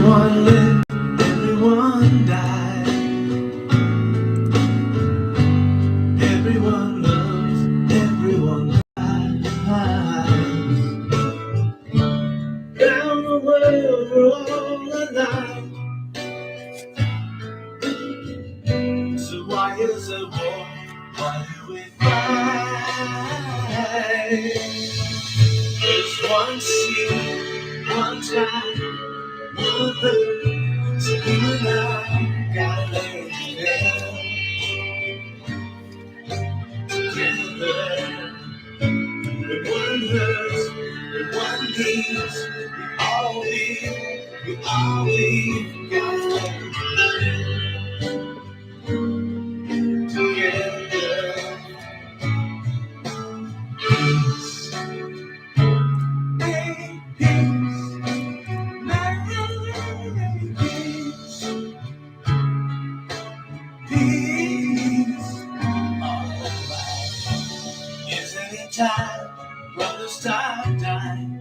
Everyone lived, everyone died. Everyone loves, everyone cries. Round the world we're all alive. So why is there war? Why do we fight? There's one sea, one sky, one earth. So you and I gotta learn to live together. With one hurts, with one needs, we all we gotta learn together. Peace, make peace, make peace, peace. Alright. Isn't it time, brother, stop dying?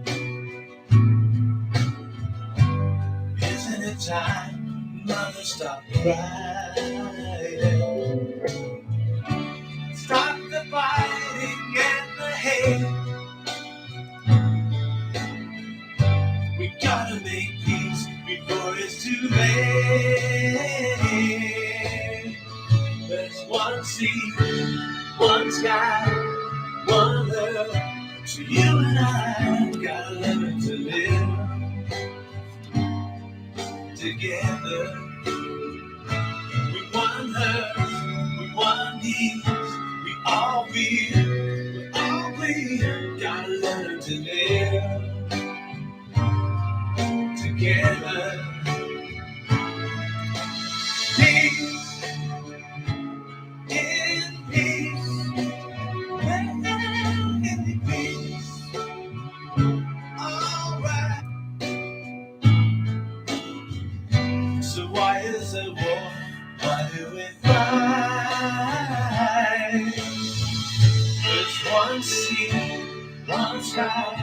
Isn't it time, mother, stop crying? Stop the fighting and the hate. We gotta make peace before it's too late. There's one sea, one sky, one earth. So you and I gotta learn to live together. With one earth, with one needs, we all gotta learn to live together. Peace in peace, in peace. Alright. So why is there war? Why do we fight? There's one sea, one sky,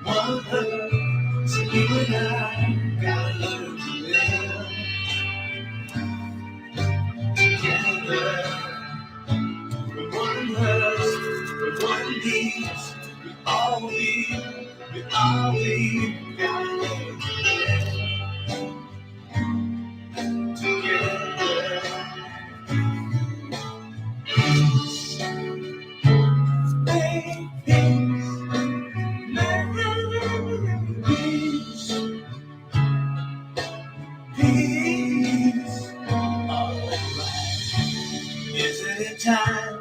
one earth. So you and I gotta learn to live together. With one hurts, with one needs, we gotta learn to live together. Peace, make peace, make peace, peace. Alright. Isn't it time,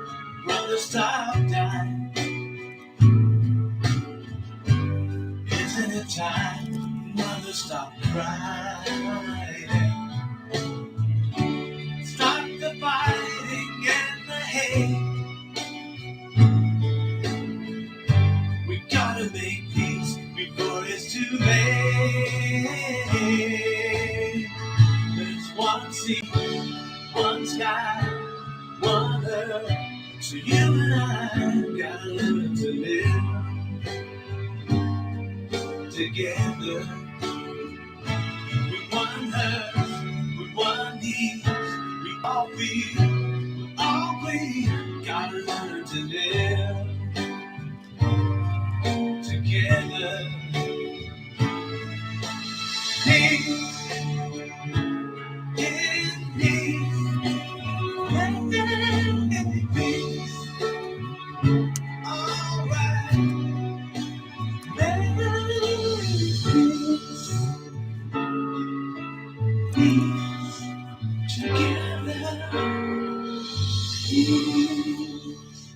brother, stop dying? Isn't it time, mother, stop crying? Stop the fighting and the hate. We gotta make peace before it's too late. There's one sea, one sky, one earth. So you and I gotta learn to live together. With one earth, with one needs, we gotta learn to live together. Peace in peace, in peace. Alright, peace, peace together. Peace.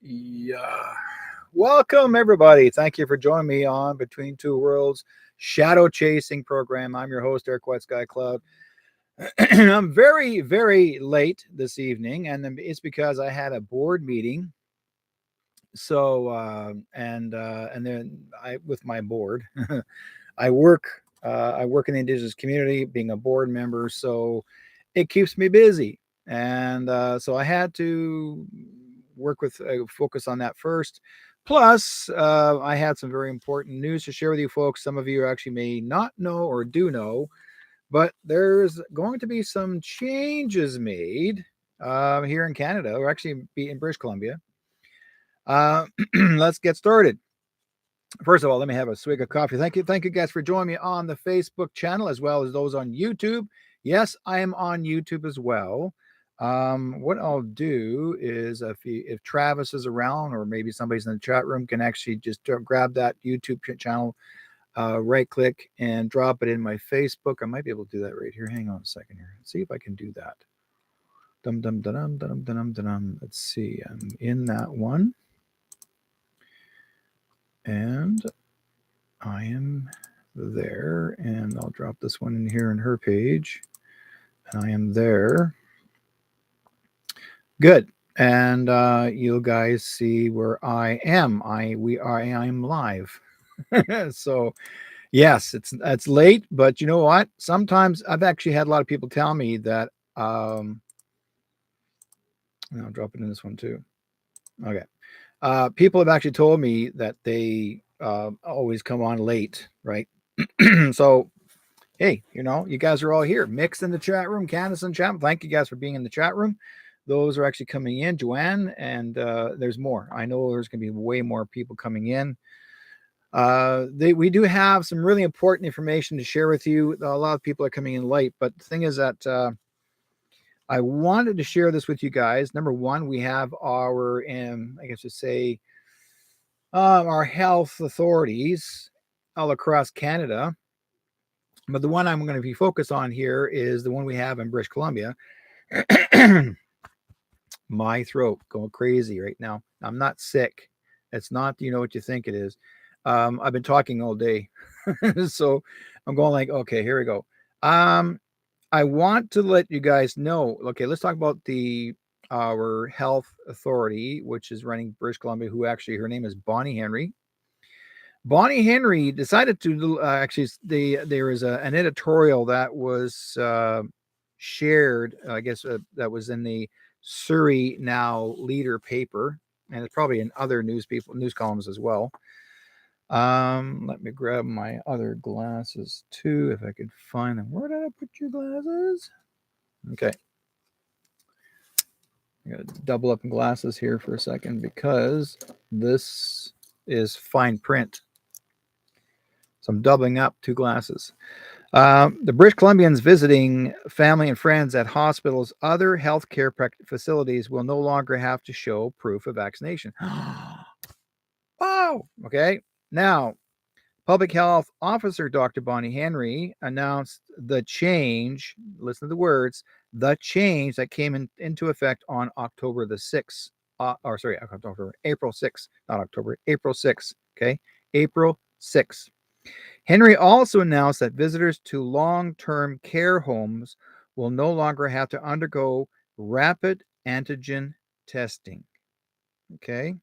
Yeah. Welcome, everybody. Thank you for joining me on Between Two Worlds Shadow Chasing program. I'm your host, Eric White Sky Cloud. I'm very, very late this evening, and it's because I had a board meeting. So, and then with my board, I work in the Indigenous community, being a board member, so it keeps me busy. And so I had to work with focus on that first. Plus, I had some very important news to share with you folks. Some of you actually may not know or do know, but there's going to be some changes made here in Canada, or actually be in British Columbia. Let's get started. First of all, let me have a swig of coffee. Thank you guys for joining me on the Facebook channel as well as those on YouTube. Yes, I am on YouTube as well. What I'll do is if Travis is around or maybe somebody's in the chat room, can actually just grab that YouTube channel, right click and drop it in my Facebook. I might be able to do that right here. Hang on a second here. Let's see if I can do that. Dum dum dum dum dum dum. Let's see. I'm in that one. And I am there, and I'll drop this one in here in her page, and I am there. Good. And you guys see where I am. I am live. So yes, it's late, but you know what? Sometimes I've actually had a lot of people tell me that and I'll drop it in this one too. Okay. People have actually told me that they always come on late, right? So, hey, you guys are all here, mixed in the chat room. Candace and chat. Thank you guys for being in the chat room. Those are actually coming in, Joanne, and there's more. I know there's going to be way more people coming in. We do have some really important information to share with you. A lot of people are coming in late, but the thing is that I wanted to share this with you guys. Number one, we have our, I guess to say, our health authorities all across Canada. But the one I'm going to be focused on here is the one we have in British Columbia. My throat going crazy right now. I'm not sick. It's not, what you think it is. I've been talking all day. So I'm going like, okay, here we go. I want to let you guys know. Okay, let's talk about our health authority, which is running British Columbia, who actually, her name is Bonnie Henry. Bonnie Henry decided to actually, there is an editorial that was shared, I guess, that was in the Surrey Now Leader paper, and it's probably in other news columns as well. Let me grab my other glasses too, if I could find them. Where did I put your glasses? Okay. I gotta double up in glasses here for a second because this is fine print. So I'm doubling up 2 glasses. The British Columbians visiting family and friends at hospitals, other healthcare facilities will no longer have to show proof of vaccination. Oh, okay. Now, Public Health Officer Dr. Bonnie Henry announced the change. Listen to the words, the change that came into effect on October the 6th. April 6th, not October, April 6th. Okay. April 6th. Henry also announced that visitors to long-term care homes will no longer have to undergo rapid antigen testing. Okay.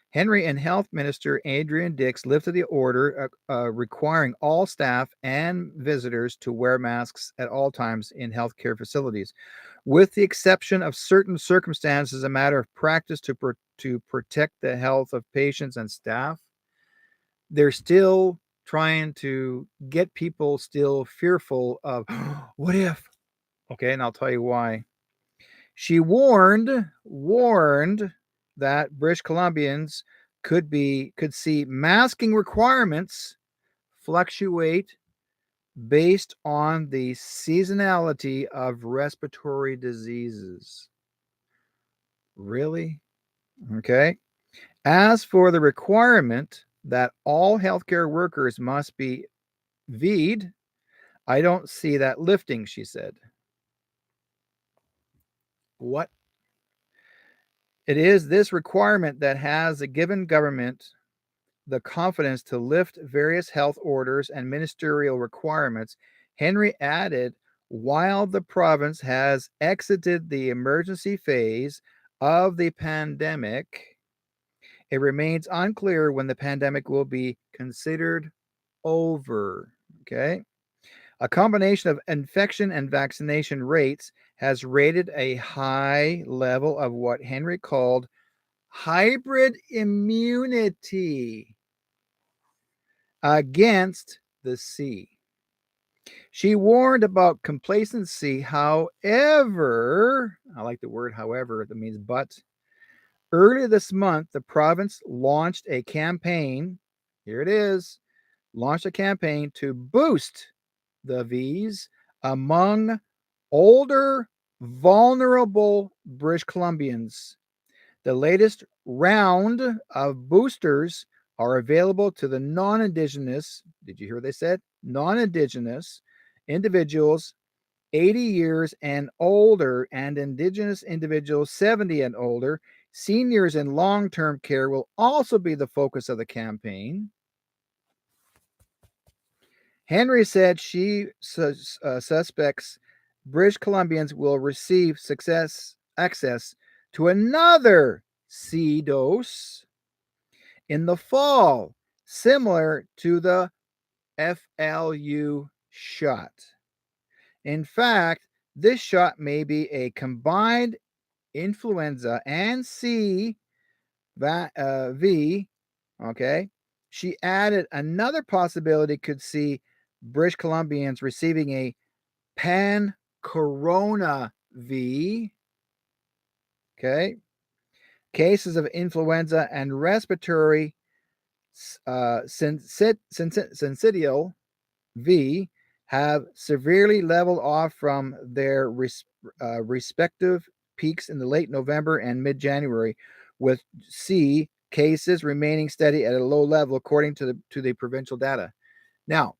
Henry and Health Minister Adrian Dix lifted the order requiring all staff and visitors to wear masks at all times in healthcare facilities, with the exception of certain circumstances, a matter of practice to protect the health of patients and staff. They're still trying to get people still fearful of what if? Okay, and I'll tell you why. She warned that British Columbians could see masking requirements fluctuate based on the seasonality of respiratory diseases. Really? Okay. As for the requirement that all healthcare workers must be VE'd, I don't see that lifting, she said. What? It is this requirement that has given government the confidence to lift various health orders and ministerial requirements. Henry added, while the province has exited the emergency phase of the pandemic, it remains unclear when the pandemic will be considered over. Okay. A combination of infection and vaccination rates has rated a high level of what Henry called hybrid immunity against the C. She warned about complacency. However, I like the word however, that means but. Earlier this month, the province launched a campaign. Here it is, launched a campaign to boost the V's among older, vulnerable British Columbians. The latest round of boosters are available to the non Indigenous, did you hear what they said? Non Indigenous individuals 80 years and older, and Indigenous individuals 70 and older. Seniors in long term care will also be the focus of the campaign. Henry said she suspects British Columbians will receive access to another C dose in the fall, similar to the FLU shot. In fact, this shot may be a combined influenza and V. Okay. She added another possibility could see British Columbians receiving a pan corona V. Okay. Cases of influenza and respiratory syncytial V have severely leveled off from their respective peaks in the late November and mid January, with C cases remaining steady at a low level according to the provincial data. Now,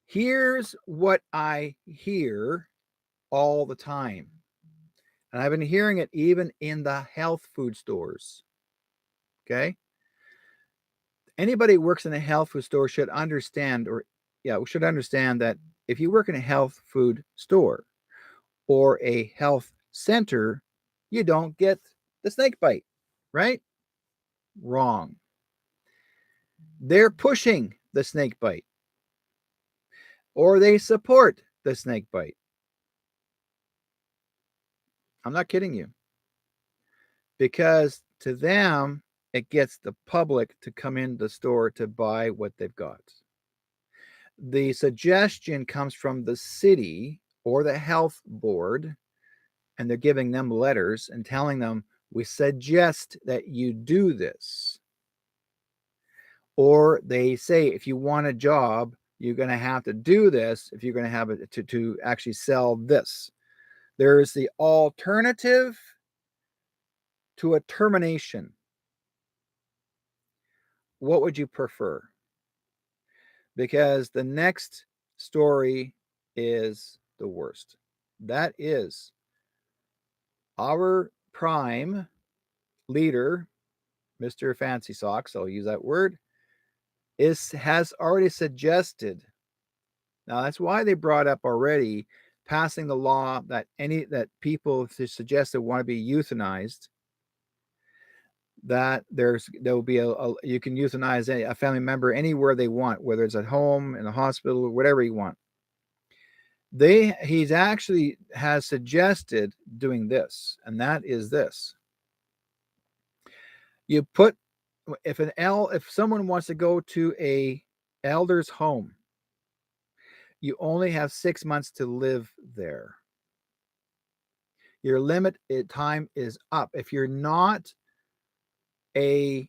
here's what I hear all the time, and I've been hearing it even in the health food stores. Okay, anybody who works in a health food store should understand, should understand that if you work in a health food store or a health center, you don't get the snake bite, right? Wrong. They're pushing the snake bite, or they support the snake bite. I'm not kidding you. Because to them, it gets the public to come in the store to buy what they've got. The suggestion comes from the city or the health board, and they're giving them letters and telling them, we suggest that you do this. Or they say, if you want a job, you're going to have to do this if you're going to have it to actually sell this. There's the alternative to a termination. What would you prefer? Because the next story is the worst. That is our prime leader, Mr. Fancy Socks, I'll use that word, has already suggested. Now that's why they brought up already passing the law that people suggest they want to be euthanized, that there will be you can euthanize a family member anywhere they want, whether it's at home, in a hospital, or whatever you want. He's actually has suggested doing this, and that is this. You put, if someone wants to go to a elder's home, you only have 6 months to live there. Your limit time is up. If you're not a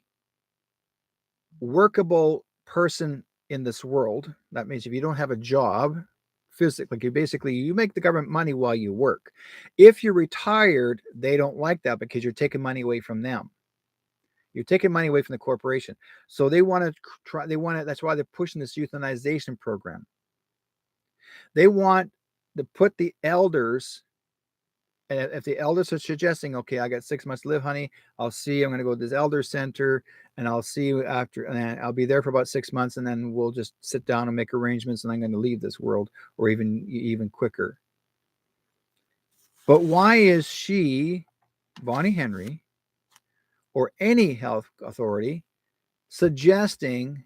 workable person in this world, that means if you don't have a job physically, you make the government money while you work. If you're retired, they don't like that because you're taking money away from them. You're taking money away from the corporation. So they want to try, that's why they're pushing this euthanization program. They want to put the elders, and if the elders are suggesting, okay, I got 6 months to live, honey, I'll see you. I'm going to go to this elder center and I'll see you after, and I'll be there for about 6 months, and then we'll just sit down and make arrangements, and I'm going to leave this world, or even quicker. But why is she, Bonnie Henry, or any health authority suggesting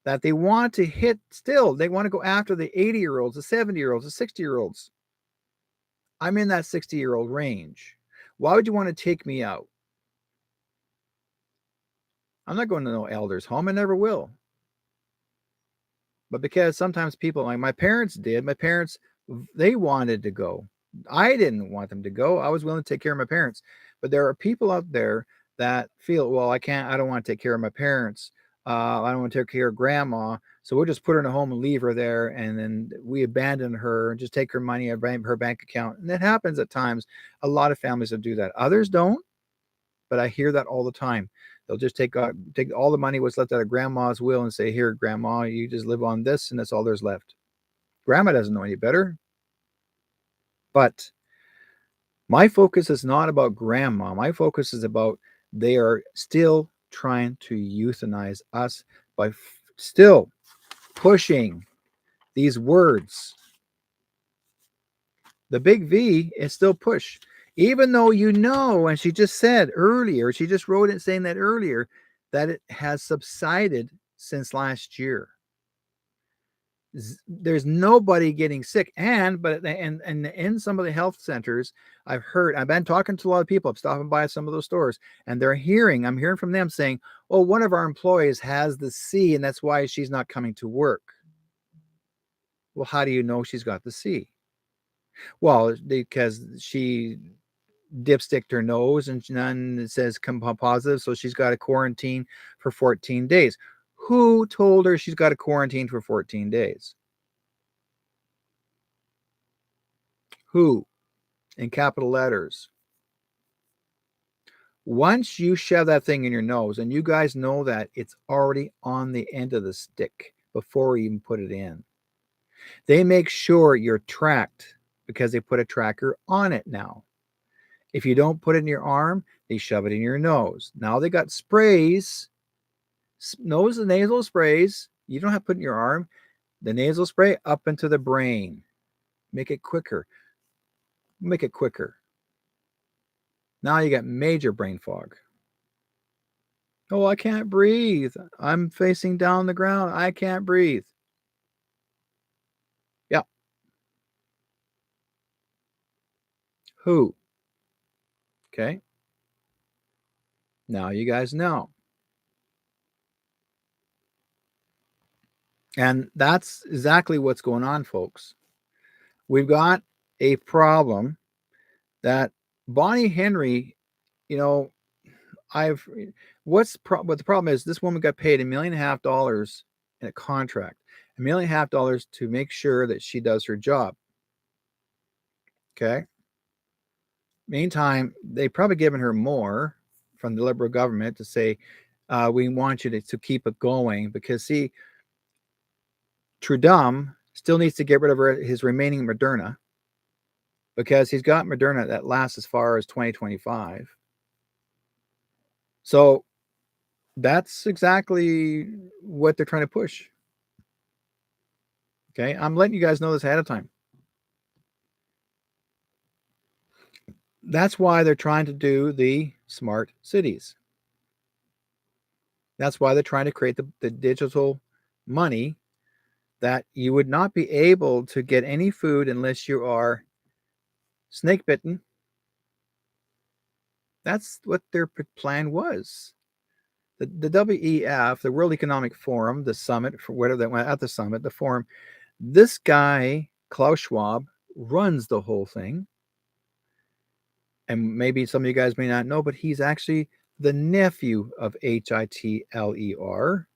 that they want to they want to go after the 80-year-olds, the 70-year-olds, the 60-year-olds? I'm in that 60-year-old range. Why would you want to take me out? I'm not going to no elder's home. I never will. But because sometimes people, like my parents did, my parents, they wanted to go. I didn't want them to go. I was willing to take care of my parents. But there are people out there that feel, well, I don't want to take care of my parents. I don't want to take care of grandma. So we'll just put her in a home and leave her there. And then we abandon her and just take her money out of her bank account. And that happens at times. A lot of families will do that. Others don't, but I hear that all the time. They'll just take all the money what's left out of grandma's will and say, "Here, grandma, you just live on this, and that's all there's left." Grandma doesn't know any better. But my focus is not about grandma. My focus is about they are still trying to euthanize us by still pushing these words. The big V is still push. Even though you know, and she just said earlier, she just wrote it saying that earlier, that it has subsided since last year. There's nobody getting sick. And in some of the health centers, I've been talking to a lot of people. I'm stopping by some of those stores, and I'm hearing from them saying, "Oh, one of our employees has the C, and that's why she's not coming to work." Well, how do you know she's got the C? Well, because she dipsticked her nose and none says come positive, so she's got to quarantine for 14 days. Who told her she's got to quarantine for 14 days? Who? In capital letters. Once you shove that thing in your nose, and you guys know that it's already on the end of the stick before you even put it in, they make sure you're tracked because they put a tracker on it now. If you don't put it in your arm, they shove it in your nose. Now they got sprays, nose and nasal sprays. You don't have to put in your arm. The nasal spray up into the brain. Make it quicker. Make it quicker. Now you got major brain fog. Oh, I can't breathe. I'm facing down the ground. I can't breathe. Yeah. Who? Okay. Now you guys know. And that's exactly what's going on, folks. We've got a problem that Bonnie Henry, you know, I've what the problem is, this woman got paid $1.5 million in a contract, $1.5 million to make sure that she does her job. Okay. Meantime, they probably given her more from the Liberal government to say, we want you to keep it going because see, Trudeau still needs to get rid of his remaining Moderna because he's got Moderna that lasts as far as 2025. So that's exactly what they're trying to push. Okay, I'm letting you guys know this ahead of time. That's why they're trying to do the smart cities. That's why they're trying to create the digital money that you would not be able to get any food unless you are snake bitten. That's what their plan was. The WEF, the World Economic Forum, the summit, for whatever that went at the summit, the forum, this guy, Klaus Schwab, runs the whole thing. And maybe some of you guys may not know, but he's actually the nephew of Hitler.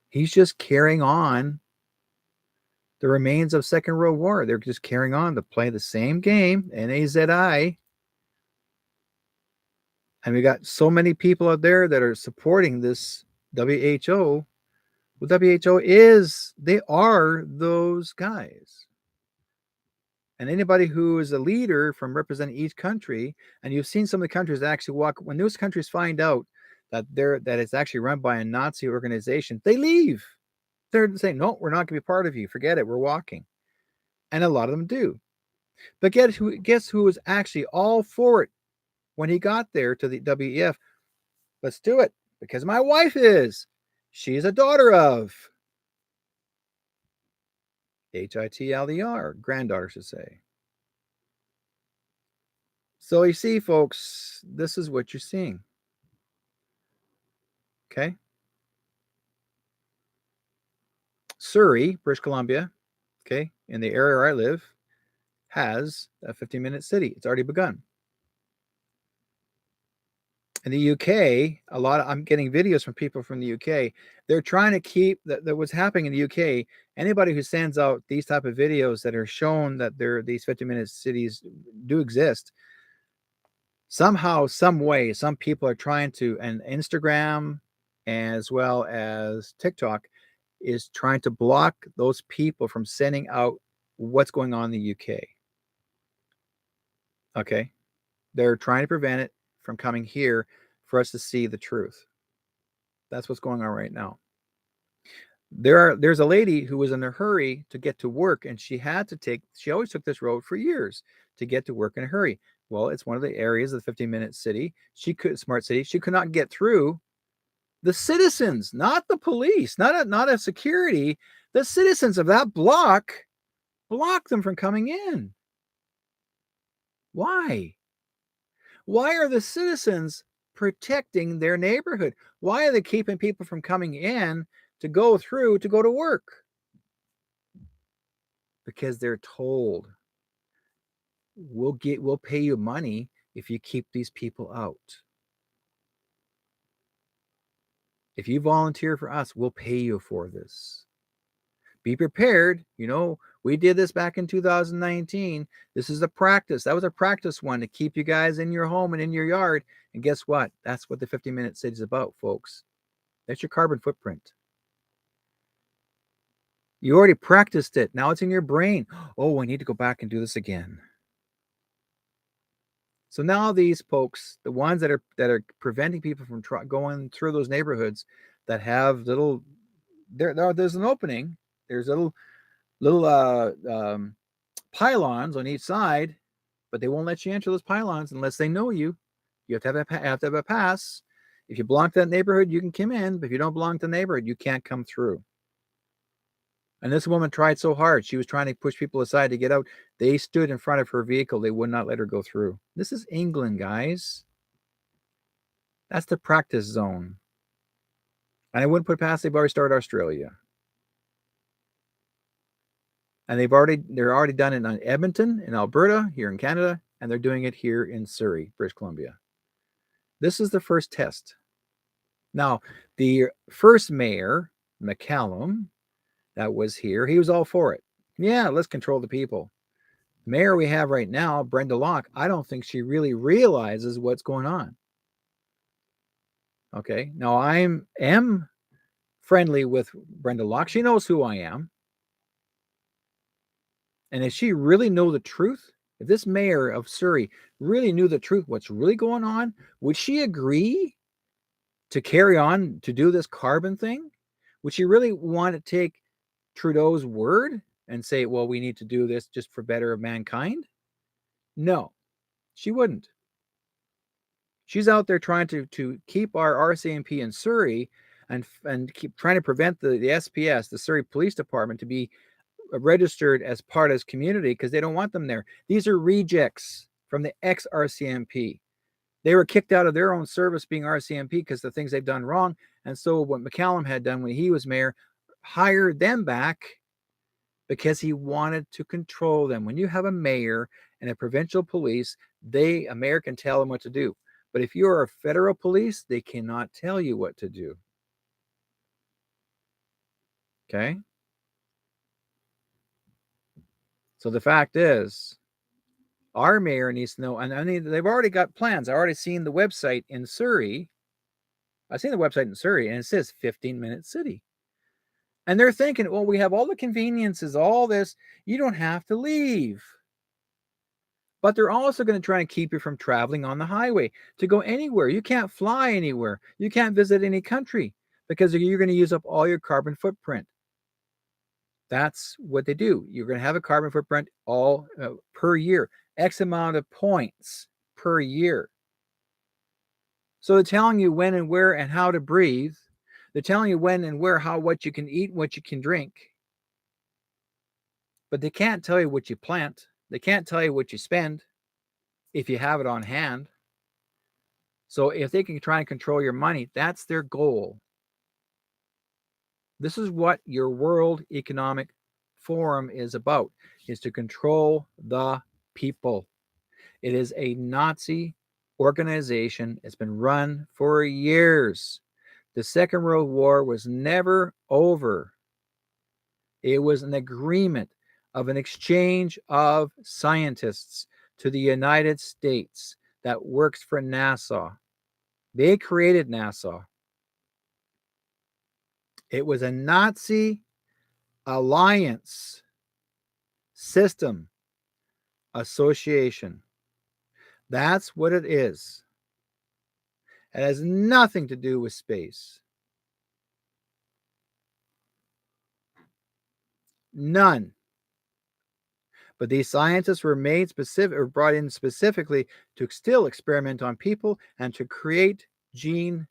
He's just carrying on the remains of Second World War. They're just carrying on to play the same game, NAZI. And we got so many people out there that are supporting this WHO. Well, they are those guys. And anybody who is a leader from representing each country, and you've seen some of the countries that actually when those countries find out that it's actually run by a Nazi organization, they leave. They're saying, no, we're not going to be part of you. Forget it. We're walking. And a lot of them do. But guess who was actually all for it when he got there to the WEF? Let's do it. Because my wife is. She's a daughter of Hitler, granddaughter should say. So you see, folks, this is what you're seeing. Okay. Surrey, British Columbia, okay, in the area where I live, has a 15-minute city. It's already begun. In the UK, I'm getting videos from people from the UK. They're trying to keep that what's happening in the UK. Anybody who sends out these type of videos that are shown that these 15-minute cities do exist, somehow, some way, some people are trying to, and Instagram as well as TikTok is trying to block those people from sending out what's going on in the UK. Okay. They're trying to prevent it from coming here for us to see the truth. That's what's going on right now. There's a lady who was in a hurry to get to work, and she always took this road for years to get to work in a hurry. Well, it's one of the areas of the 15-minute city. Smart city. She could not get through. The citizens, not the police, not a security, the citizens of that block blocked them from coming in. Why? Why are the citizens protecting their neighborhood? Why are they keeping people from coming in to go through to go to work? Because they're told, we'll pay you money if you keep these people out. If you volunteer for us, we'll pay you for this. Be prepared. We did this back in 2019. This is a practice. That was a practice one to keep you guys in your home and in your yard. And guess what? That's what the 15-minute city is about, folks. That's your carbon footprint. You already practiced it. Now it's in your brain. Oh, I need to go back and do this again. So now these folks, the ones that are preventing people from going through those neighborhoods that have there's an opening. There's little pylons on each side, but they won't let you enter those pylons unless they know you. You have to have a pass. If you belong to that neighborhood, you can come in. But if you don't belong to the neighborhood, you can't come through. And this woman tried so hard. She was trying to push people aside to get out. They stood in front of her vehicle. They would not let her go through. This is England, guys. That's the practice zone. And I wouldn't put past they've already started Australia. And they're already done it in Edmonton, in Alberta, here in Canada, and they're doing it here in Surrey, British Columbia. This is the first test. Now, the first mayor, McCallum, that was here, he was all for it. Yeah, let's control the people. The mayor we have right now, Brenda Locke, I don't think she really realizes what's going on. Okay, now I am friendly with Brenda Locke. She knows who I am. And if she really know the truth, if this mayor of Surrey really knew the truth, what's really going on, would she agree to carry on to do this carbon thing? Would she really want to take Trudeau's word and say, well, we need to do this just for better of mankind? No, she wouldn't. She's out there trying to keep our RCMP in Surrey and keep trying to prevent the SPS, the Surrey Police Department, to be registered as part of his community because they don't want them there. These are rejects from the ex-RCMP. They were kicked out of their own service being RCMP because the things they've done wrong. And so what McCallum had done when he was mayor, hired them back because he wanted to control them. When you have a mayor and a provincial police, a mayor can tell them what to do. But if you're a federal police, they cannot tell you what to do. Okay? So the fact is, our mayor needs to know, and I mean, they've already got plans. I already seen the website in Surrey. I've seen the website in Surrey, and it says 15-minute city. And they're thinking, well, we have all the conveniences, all this. You don't have to leave. But they're also going to try and keep you from traveling on the highway to go anywhere. You can't fly anywhere. You can't visit any country because you're going to use up all your carbon footprint. That's what they do. You're going to have a carbon footprint all per year, X amount of points per year. So they're telling you when and where and how to breathe. They're telling you when and where, what you can eat, what you can drink. But they can't tell you what you plant. They can't tell you what you spend if you have it on hand. So if they can try and control your money, that's their goal. This is what your World Economic Forum is about, is to control the people. It is a Nazi organization. It's been run for years. The Second World War was never over. It was an agreement of an exchange of scientists to the United States that works for NASA. They created NASA. It was a Nazi alliance system association. That's what it is. It has nothing to do with space. None. But these scientists were made specific or brought in specifically to still experiment on people and to create gene,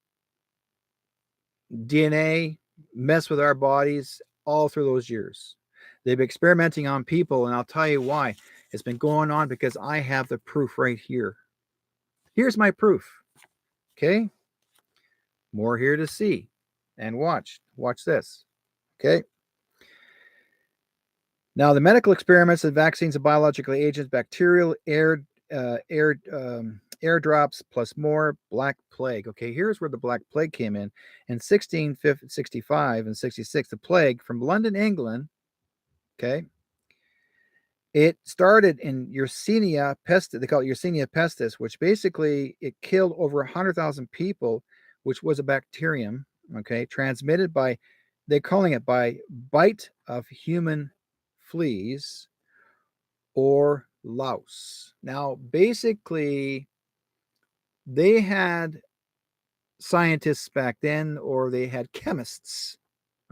DNA, mess with our bodies all through those years. They've been experimenting on people, and I'll tell you why. It's been going on because I have the proof right here. Here's my proof. Okay? More here to see and watch. Watch this. Okay? Now, the medical experiments of vaccines and biological agents, bacterial airdrops, plus more Black Plague. Okay, here's where the Black Plague came in. In 1665 and 66, the plague from London, England, okay, it started in Yersinia pestis. They call it Yersinia pestis, which basically it killed over 100,000 people, which was a bacterium, okay, transmitted by, they're calling it by bite of human fleas or louse. Now, basically, they had scientists back then, or they had chemists.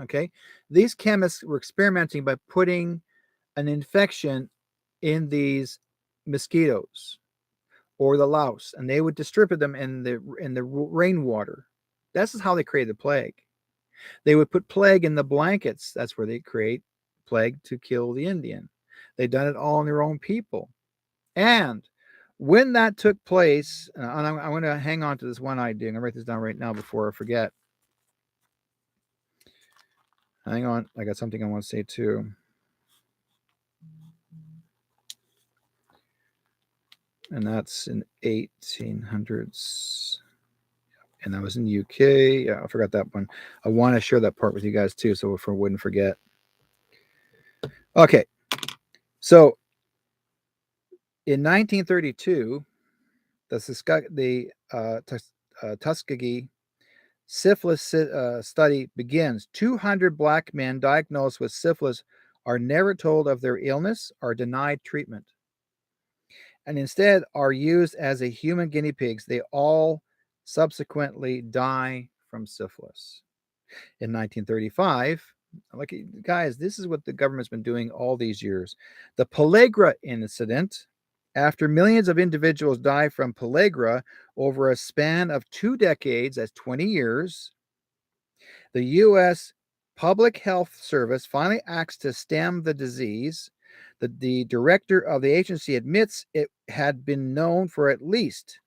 Okay. These chemists were experimenting by putting an infection in these mosquitoes or the louse, and they would distribute them in the rainwater. This is how they created the plague. They would put plague in the blankets. That's where they create plague to kill the Indian. They've done it all on their own people. And when that took place, and I'm going to hang on to this one idea. I'm going to write this down right now before I forget. Hang on. I got something I want to say too. And that's in 1800s. And that was in the UK. Yeah, I forgot that one. I want to share that part with you guys too, so if I wouldn't forget. Okay. So in 1932, the Tuskegee syphilis study begins. 200 Black men diagnosed with syphilis are never told of their illness or denied treatment, and instead are used as a human guinea pigs. They all subsequently die from syphilis. In 1935, like, guys, this is what the government's been doing all these years. The pellagra incident, after millions of individuals die from pellagra over a span of 2 decades, that's 20 years, the U.S. Public Health Service finally acts to stem the disease. The director of the agency admits it had been known for at least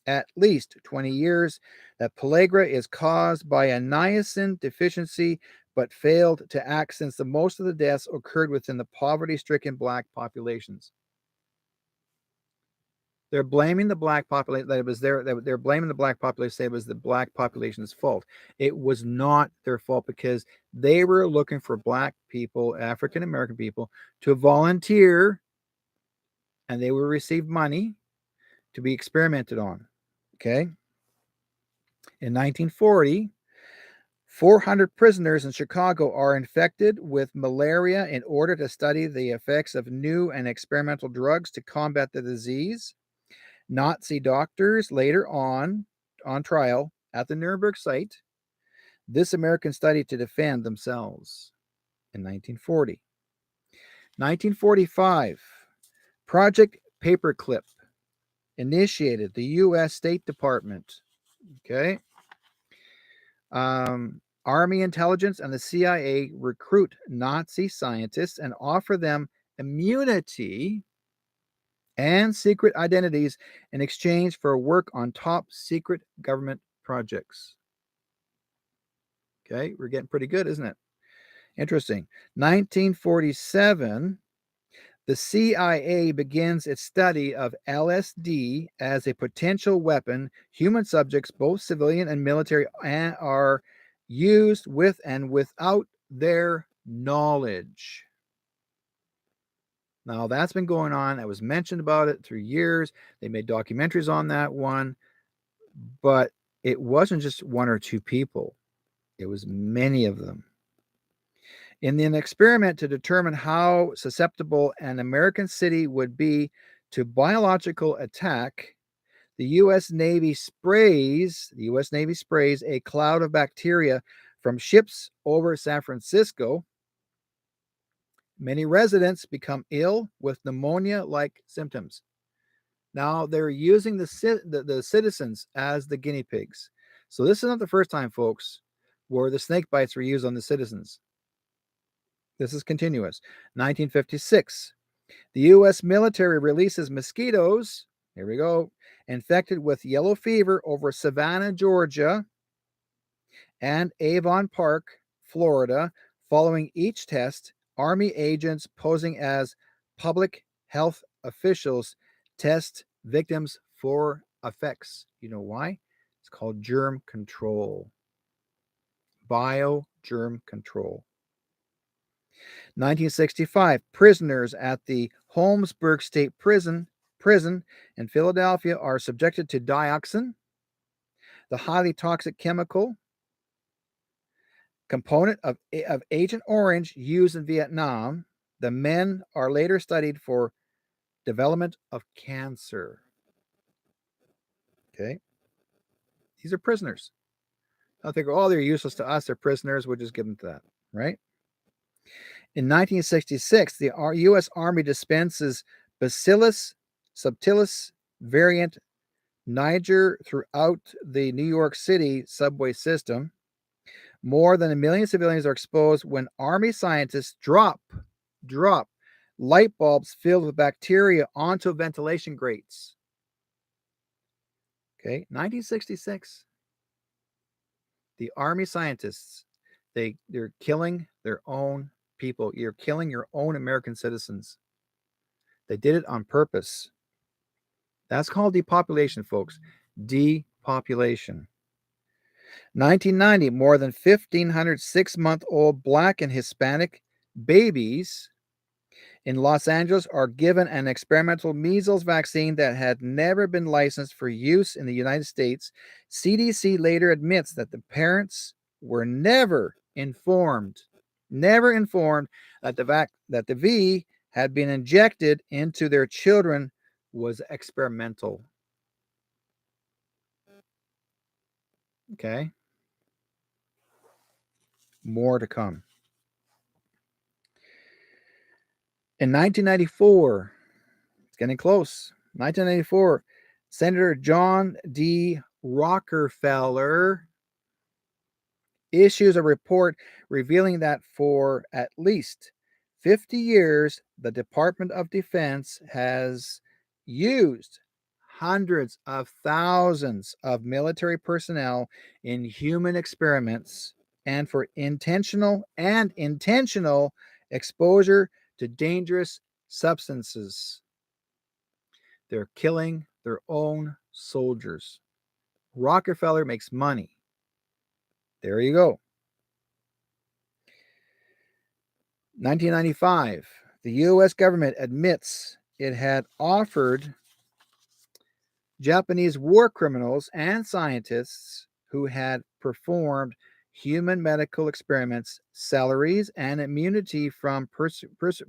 20 years that pellagra is caused by a niacin deficiency, but failed to act since the most of the deaths occurred within the poverty-stricken Black populations. They're blaming the Black population, that it was they're blaming the Black population, say it was the Black population's fault. It was not their fault, because they were looking for Black people, African American people, to volunteer, and they will receive money to be experimented on. Okay. In 1940, 400 prisoners in Chicago are infected with malaria in order to study the effects of new and experimental drugs to combat the disease. Nazi doctors later on trial at the Nuremberg site this American study to defend themselves in 1940. 1945, Project Paperclip initiated the U.S. State Department. Okay. Army intelligence and the CIA recruit Nazi scientists and offer them immunity and secret identities in exchange for work on top secret government projects. Okay, we're getting pretty good, isn't it? Interesting. 1947, the CIA begins its study of LSD as a potential weapon. Human subjects, both civilian and military, are used with and without their knowledge. Now, that's been going on. I was mentioned about it through years. They made documentaries on that one, but it wasn't just one or two people, it was many of them. In an experiment to determine how susceptible an American city would be to biological attack, the US Navy sprays a cloud of bacteria from ships over San Francisco. Many residents become ill with pneumonia-like symptoms. Now they're using the citizens as the guinea pigs. So this is not the first time, folks, where the snake bites were used on the citizens. This is continuous. 1956, the U.S. military releases mosquitoes, here we go, infected with yellow fever over Savannah, Georgia, and Avon Park, Florida. Following each test, Army agents posing as public health officials test victims for effects. You know why? It's called germ control, bio-germ control. 1965, prisoners at the Holmesburg State Prison in Philadelphia are subjected to dioxin, the highly toxic chemical component of Agent Orange used in Vietnam. The men are later studied for development of cancer. Okay. These are prisoners. I think, oh, they're useless to us. They're prisoners. We'll just give them to that, right? In 1966, the U.S. Army dispenses Bacillus subtilis variant Niger throughout the New York City subway system. More than 1 million civilians are exposed when Army scientists drop light bulbs filled with bacteria onto ventilation grates. Okay, 1966. The Army scientists, they're killing their own people. You're killing your own American citizens. They did it on purpose. That's called depopulation, folks. Depopulation. 1990, more than 1,500 6-month-old Black and Hispanic babies in Los Angeles are given an experimental measles vaccine that had never been licensed for use in the United States. CDC later admits that the parents were never informed that the V had been injected into their children was experimental. Okay. More to come. In 1994, it's getting close. 1994, Senator John D. Rockefeller issues a report revealing that for at least 50 years, the Department of Defense has used hundreds of thousands of military personnel in human experiments and for intentional exposure to dangerous substances. They're killing their own soldiers. Rockefeller makes money. There you go. 1995, the U.S. government admits it had offered Japanese war criminals and scientists who had performed human medical experiments salaries and immunity from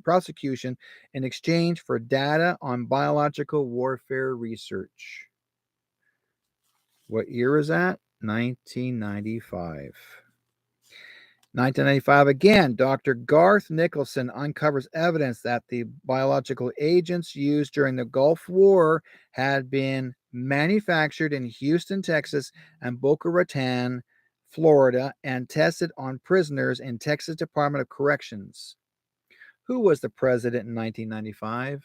prosecution in exchange for data on biological warfare research. What year is that? 1995. 1995 again, Dr. Garth Nicholson uncovers evidence that the biological agents used during the Gulf War had been manufactured in Houston, Texas, and Boca Raton, Florida, and tested on prisoners in Texas Department of Corrections. Who was the president in 1995?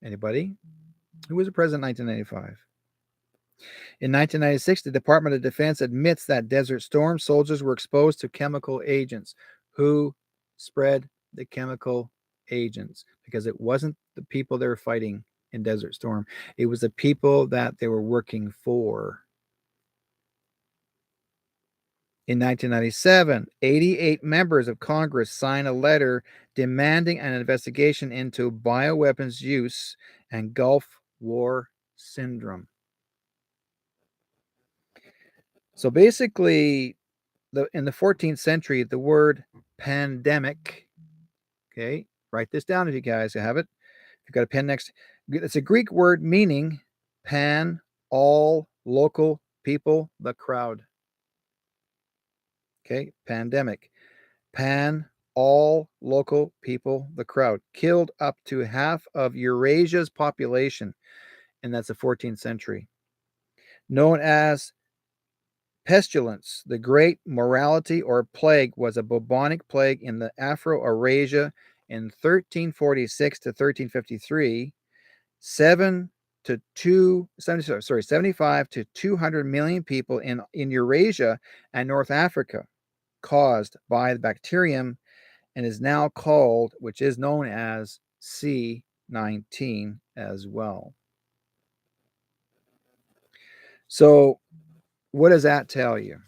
Anybody? Who was the president in 1995? In 1996, the Department of Defense admits that Desert Storm soldiers were exposed to chemical agents. Who spread the chemical agents? Because it wasn't the people they were fighting in Desert Storm, it was the people that they were working for. In 1997, 88 members of Congress signed a letter demanding an investigation into bioweapons use and Gulf War syndrome. So basically, in the 14th century, the word pandemic, okay, write this down if you guys have it. If you've got a pen next, it's a Greek word meaning pan, all, local, people, the crowd. Okay, pandemic. Pan, all, local, people, the crowd. Killed up to half of Eurasia's population, and that's the 14th century. Known as pestilence, the great mortality or plague, was a bubonic plague in the Afro-Eurasia in 1346 to 1353. 75 to 200 million people in Eurasia and North Africa, caused by the bacterium, and is now called, which is known as C19 as well. So, what does that tell you?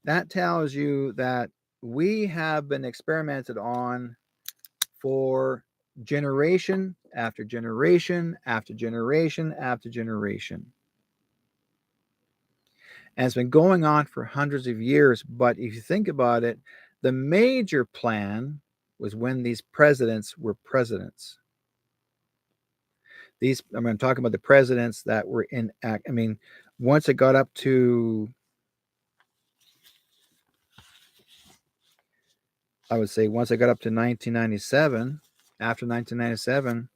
That tells you that we have been experimented on for generation after generation after generation after generation. And it's been going on for hundreds of years. But if you think about it, the major plan was when these presidents were presidents. I'm talking about the presidents that were in act. I mean, once it got up to, I would say, once it got up to 1997, after 1997,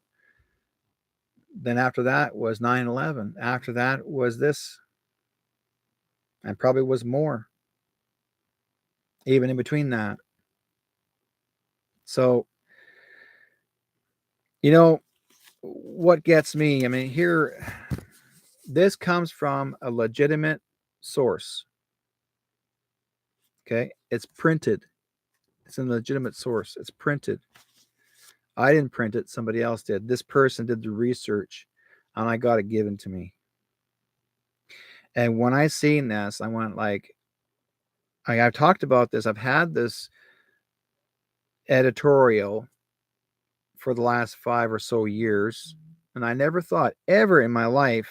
then after that was 9/11. After that was this, and probably was more, even in between that. So, you know, what gets me, I mean, here, this comes from a legitimate source. Okay. It's printed. It's a legitimate source. It's printed. I didn't print it. Somebody else did. This person did the research and I got it given to me. And when I seen this, I went like, I've talked about this. I've had this editorial for the last 5 or so years. And I never thought ever in my life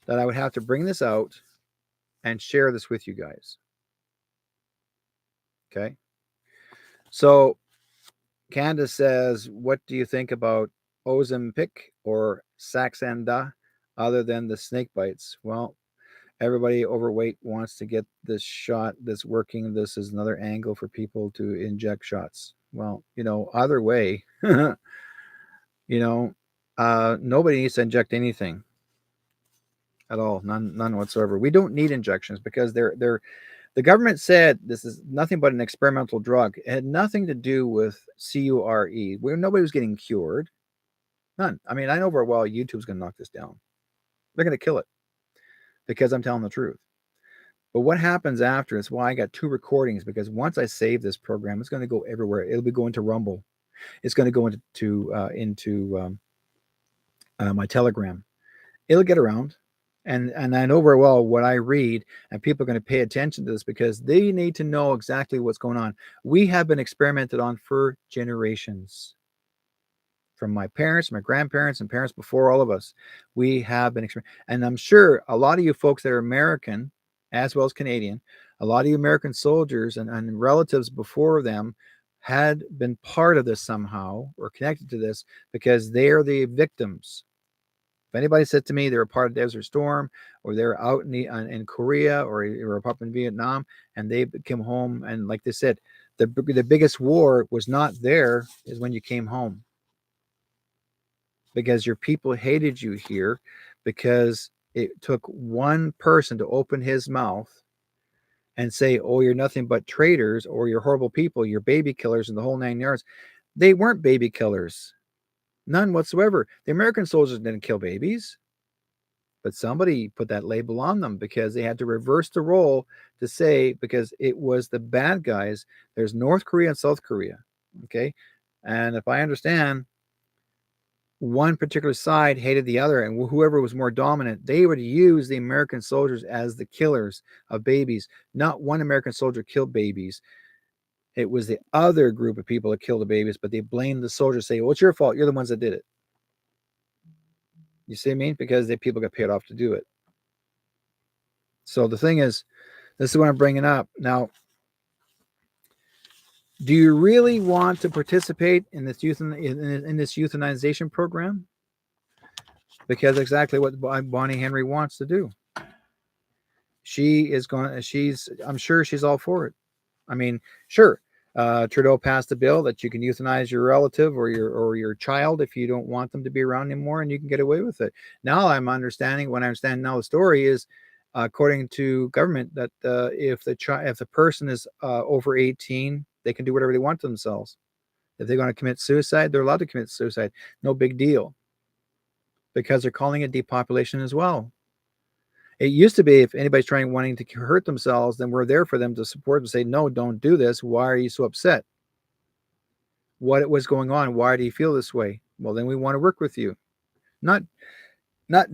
that I would have to bring this out and share this with you guys. Okay. So Candace says, what do you think about Ozempic or Saxenda other than the snake bites? Well, everybody overweight wants to get this shot that's working. This is another angle for people to inject shots. Well, either way, nobody needs to inject anything at all. None whatsoever. We don't need injections because the government said this is nothing but an experimental drug. It had nothing to do with CURE. Nobody was getting cured. None. I mean, I know very well YouTube's going to knock this down. They're going to kill it because I'm telling the truth. But what happens after is why I got 2 recordings, because once I save this program, it's going to go everywhere. It'll be going to Rumble. It's going to go into my Telegram. It'll get around. And I know very well what I read, and people are going to pay attention to this because they need to know exactly what's going on. We have been experimented on for generations. From my parents, my grandparents, and parents before all of us, we have been and I'm sure a lot of you folks that are American, as well as Canadian, a lot of you American soldiers and relatives before them had been part of this somehow or connected to this because they are the victims. If anybody said to me they're a part of Desert Storm, or they're out in Korea, or up in Vietnam, and they came home, and like they said, the biggest war was not there, is when you came home. Because your people hated you here, because it took one person to open his mouth and say, oh, you're nothing but traitors, or you're horrible people, you're baby killers, and the whole 9 yards. They weren't baby killers. None whatsoever. The American soldiers didn't kill babies, but somebody put that label on them because they had to reverse the role to say, because it was the bad guys. There's North Korea and South Korea. Okay. And if I understand, one particular side hated the other, and whoever was more dominant, they would use the American soldiers as the killers of babies. Not one American soldier killed babies. It was the other group of people that killed the babies, but they blamed the soldiers, say, well, it's your fault. You're the ones that did it. You see what I mean? Because the people got paid off to do it. So the thing is, this is what I'm bringing up. Now, do you really want to participate in this in this euthanization program? Because exactly what Bonnie Henry wants to do. She is going. She's. I'm sure she's all for it. I mean, sure. Trudeau passed a bill that you can euthanize your relative or your child if you don't want them to be around anymore, and you can get away with it. Now I'm understanding. When I understand now, the story is, according to government, that if the person is over 18, they can do whatever they want to themselves. If they're going to commit suicide, they're allowed to commit suicide. No big deal, because they're calling it depopulation as well. It used to be if anybody's wanting to hurt themselves, then we're there for them to support and say, no, don't do this. Why are you so upset? What was going on? Why do you feel this way? Well, then we want to work with you. Not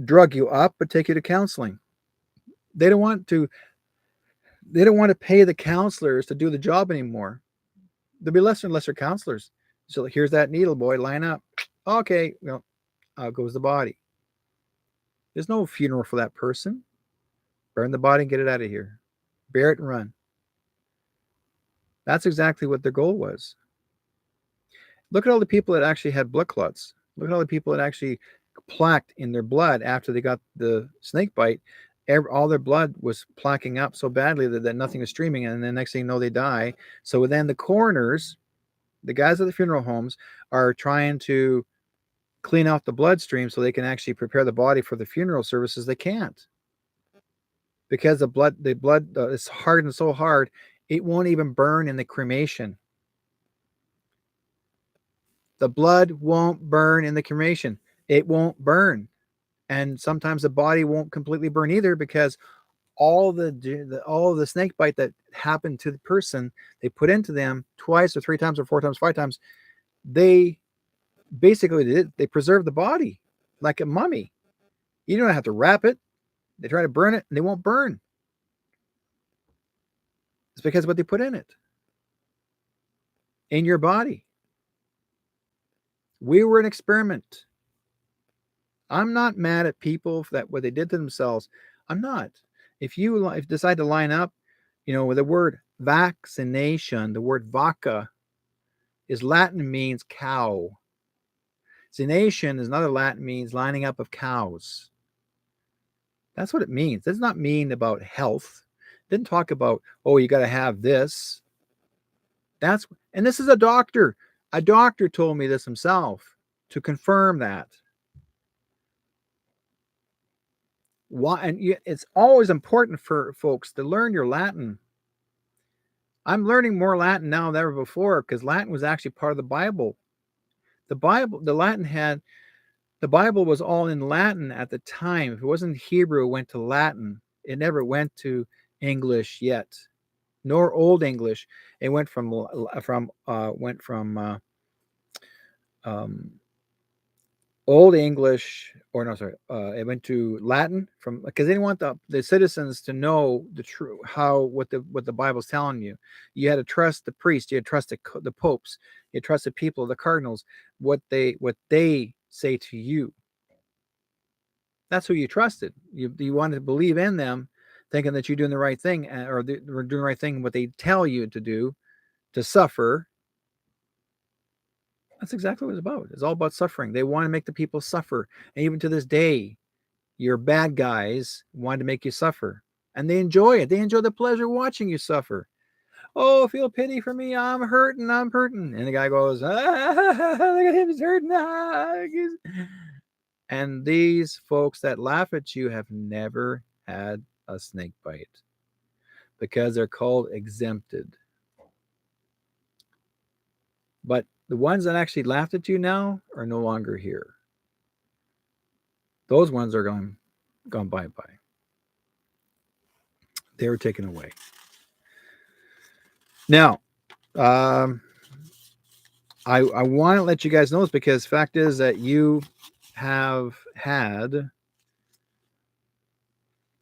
drug you up, but take you to counseling. They don't want to pay the counselors to do the job anymore. There'll be lesser and lesser counselors. So here's that needle, boy, line up. Okay, well, out goes the body. There's no funeral for that person. Burn the body and get it out of here. Bear it and run. That's exactly what their goal was. Look at all the people that actually had blood clots. Look at all the people that actually plaqued in their blood after they got the snake bite. All their blood was plaquing up so badly that nothing was streaming, and the next thing you know, they die. So then the coroners, the guys at the funeral homes, are trying to clean out the bloodstream so they can actually prepare the body for the funeral services. They can't, because the blood is hardened so hard, it won't even burn in the cremation. The blood won't burn in the cremation. It won't burn. And sometimes the body won't completely burn either, because all the snake bite that happened to the person, they put into them twice or three times or four times, five times, they basically they preserve the body like a mummy. You don't have to wrap it. They try to burn it and they won't burn. It's because of what they put in it, in your body. We were an experiment. I'm not mad at people for that, what they did to themselves. I'm not. If you decide to line up, with the word vaccination, the word vaca is Latin, means cow. Zination is another Latin, means lining up of cows. That's what it means. It does not mean about health. It didn't talk about, oh, you got to have this. And this is a doctor. A doctor told me this himself to confirm that. Why? And it's always important for folks to learn your Latin. I'm learning more Latin now than ever before, because Latin was actually part of the Bible. The Bible was all in Latin at the time. If it wasn't Hebrew, it went to Latin. It never went to English yet, nor Old English. It went from Old English, or no, sorry, it went to Latin, because they didn't want the citizens to know the true what the Bible's telling you. You had to trust the priest, you had to trust the popes, you had to trust the people, the cardinals, what they say to you. That's who you trusted. You wanted to believe in them, thinking that you're doing the right thing, or doing the right thing, what they tell you to do, to suffer. That's exactly what it's about. It's all about suffering. They want to make the people suffer. And even to this day, your bad guys want to make you suffer. And they enjoy it. They enjoy the pleasure watching you suffer. Oh, feel pity for me. I'm hurting. And the guy goes, look at him. He's hurting. And these folks that laugh at you have never had a snake bite, because they're called exempted. But The ones that actually laughed at you now are no longer here. Those ones are gone bye bye. They were taken away. Now, um, I want to let you guys know this because fact is that you have had,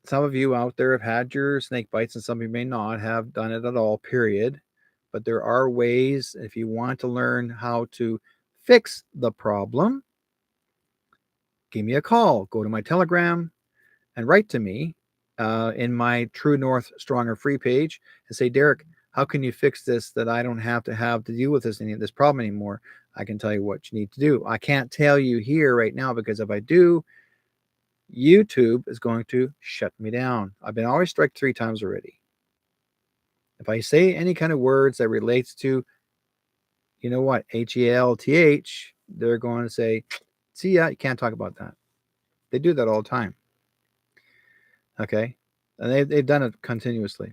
some of you out there have had your snake bites and some of you may not have done it at all, period. But there are ways, if you want to learn how to fix the problem, give me a call. Go to my Telegram and write to me in my True North Stronger Free page and say, Derek, how can you fix this that I don't have to deal with this problem anymore? I can tell you what you need to do. I can't tell you here right now because if I do, YouTube is going to shut me down. I've been already struck 3 times already. If I say any kind of words that relates to, you know what, HELTH, they're going to say, see ya, you can't talk about that. They do that all the time. Okay. And they've done it continuously.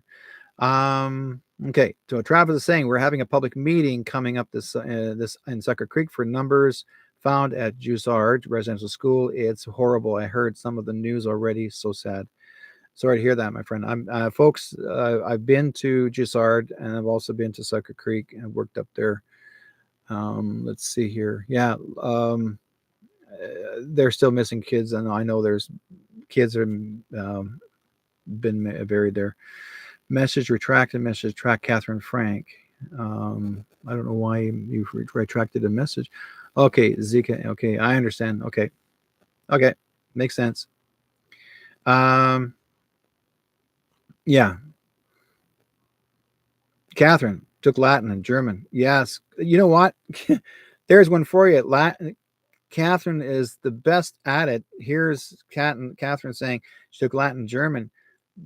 Okay. So Travis is saying we're having a public meeting coming up this in Sucker Creek for numbers found at Jussard Residential School. It's horrible. I heard some of the news already. So sad. Sorry to hear that, my friend. Folks. I've been to Jussard and I've also been to Sucker Creek and worked up there. Let's see here. Yeah. They're still missing kids, and I know there's kids are been buried there. Message retracted. Message track Catherine Frank. I don't know why you retracted a message. Okay, Zika. Okay, I understand. Okay, makes sense. Yeah, Catherine took Latin and German. Yes, you know what? There's one for you. Latin. Catherine is the best at it. Here's Catherine saying she took Latin and German.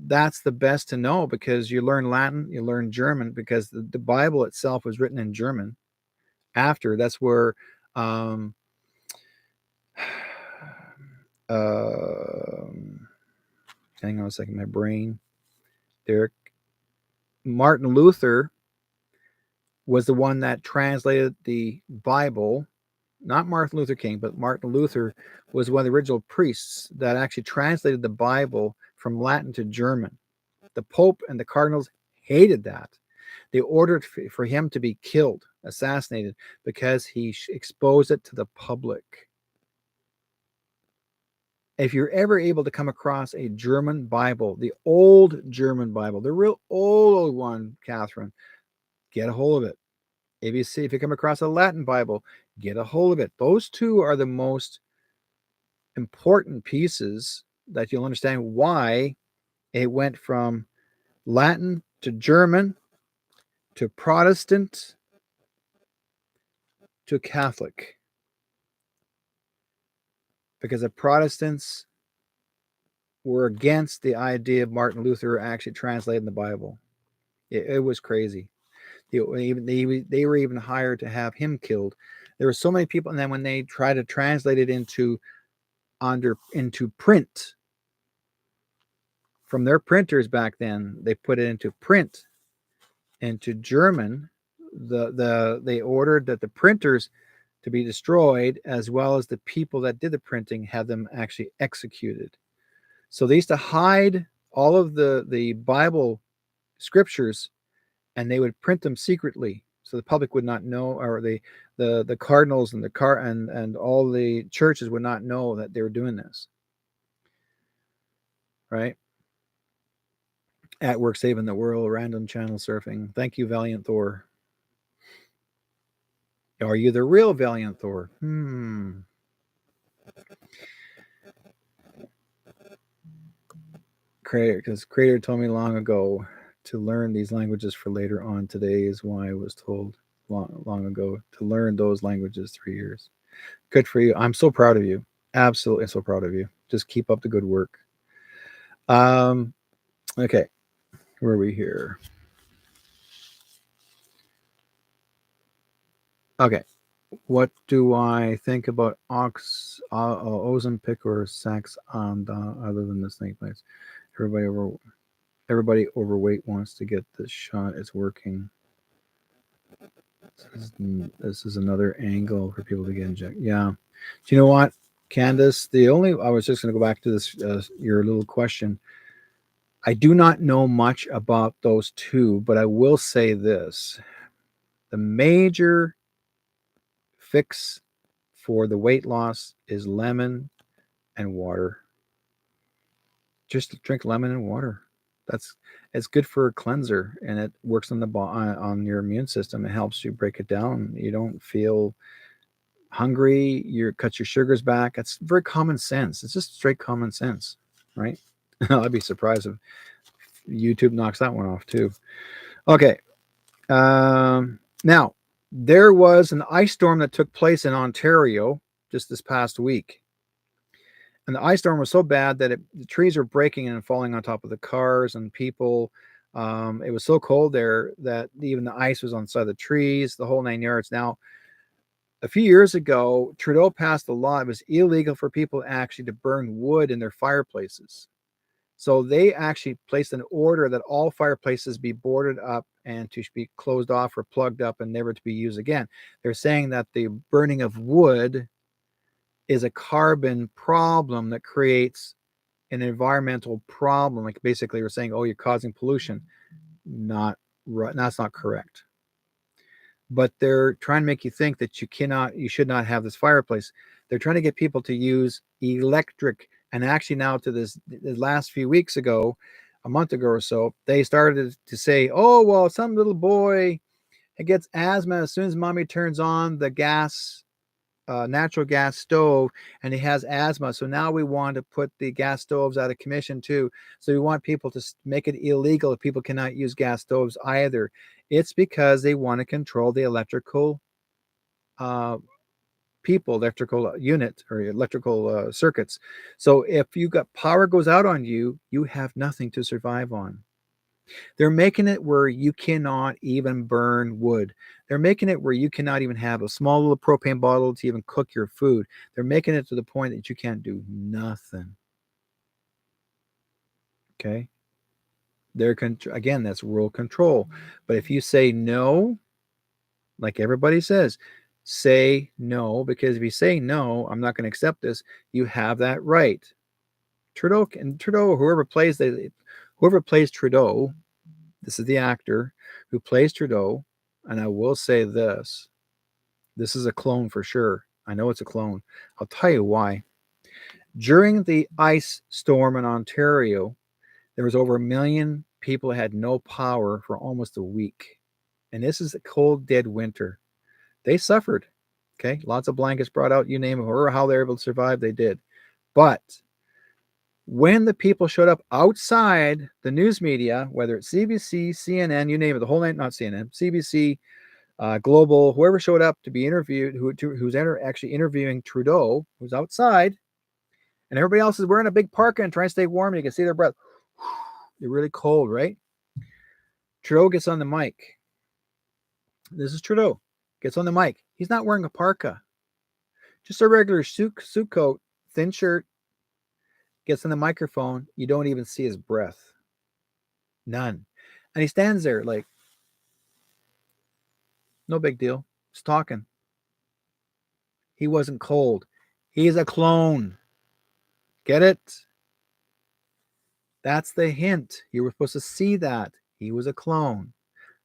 That's the best to know because you learn Latin, you learn German because the Bible itself was written in German. After that's where, um, uh, hang on a second, my brain, Derek. Martin Luther was the one that translated the Bible. Not Martin Luther King, but Martin Luther was one of the original priests that actually translated the Bible from Latin to German. The Pope and the cardinals hated that. They ordered for him to be killed, assassinated, because he exposed it to the public. If you're ever able to come across a German Bible, the old German Bible, the real old one, Catherine, get a hold of it. If you come across a Latin Bible, get a hold of it. Those two are the most important pieces that you'll understand why it went from Latin to German to Protestant to Catholic. Because the Protestants were against the idea of Martin Luther actually translating the Bible. It was crazy. They were even hired to have him killed. There were so many people, and then when they tried to translate it into print from their printers back then, they put it into print into German. They ordered that the printers to be destroyed, as well as the people that did the printing, have them actually executed. So they used to hide all of the Bible scriptures, and they would print them secretly, so the public would not know, or the cardinals and and all the churches would not know that they were doing this. Right? At work saving the world, random channel surfing. Thank you, Valiant Thor. Are you the real Valiant Thor? Creator told me long ago to learn these languages for later on. Today is why I was told long ago to learn those languages 3 years. Good for you. I'm so proud of you. Absolutely so proud of you. Just keep up the good work. Okay. Where are we here? Okay. What do I think about Ozempic or Sax other than the snake bites? Everybody overweight wants to get this shot. It's working. This is another angle for people to get injected. Yeah. Do you know what, Candace? I was just going to go back to this, your little question. I do not know much about those two, but I will say this. The major fix for the weight loss is lemon and water. Just drink lemon and water. That's it's good for a cleanser, and it works on on your immune system. It helps you break it down. You don't feel hungry. You cut your sugars back. It's very common sense. It's just straight common sense, right? I'd be surprised if YouTube knocks that one off too. Okay. Now there was an ice storm that took place in Ontario just this past week. And the ice storm was so bad that the trees were breaking and falling on top of the cars and people. It was so cold there that even the ice was on the side of the trees, the whole 9 yards. Now, a few years ago, Trudeau passed a law. It was illegal for people actually to burn wood in their fireplaces. So they actually placed an order that all fireplaces be boarded up and to be closed off or plugged up and never to be used again. They're saying that the burning of wood is a carbon problem that creates an environmental problem. Like basically we're saying, oh, you're causing pollution. Not right. That's not correct. But they're trying to make you think that you should not have this fireplace. They're trying to get people to use electric. And actually now to the last few weeks ago, a month ago or so, they started to say, oh, well, some little boy, it gets asthma as soon as mommy turns on the natural gas stove, and he has asthma. So now we want to put the gas stoves out of commission too. So we want people to make it illegal if people cannot use gas stoves either. It's because they want to control the electrical electrical unit or electrical circuits. So if you got power goes out on you, you have nothing to survive on. They're making it where you cannot even burn wood. They're making it where you cannot even have a small little propane bottle to even cook your food. They're making it to the point that you can't do nothing. Okay. Again, that's world control. But if you say no, like everybody says, say no, because if you say no, I'm not going to accept this, you have that right. Trudeau, whoever plays Trudeau, this is the actor who plays Trudeau, and I will say this is a clone for sure. I know it's a clone. I'll tell you why. During the ice storm in Ontario, there was over 1 million people that had no power for almost a week. And this is a cold, dead winter. They suffered. Okay. Lots of blankets brought out, you name it, or how they're able to survive, they did. But when the people showed up outside the news media, whether it's CBC, CNN, you name it, the whole night, not CNN, CBC, Global, whoever showed up to be interviewed, who's actually interviewing Trudeau, who's outside, and everybody else is wearing a big parka and trying to stay warm. And you can see their breath. They're really cold, right? Trudeau gets on the mic. This is Trudeau. Gets on the mic. He's not wearing a parka. Just a regular suit coat, thin shirt. Gets on the microphone. You don't even see his breath. None. And he stands there like, no big deal. He's talking. He wasn't cold. He's a clone. Get it? That's the hint. You were supposed to see that. He was a clone.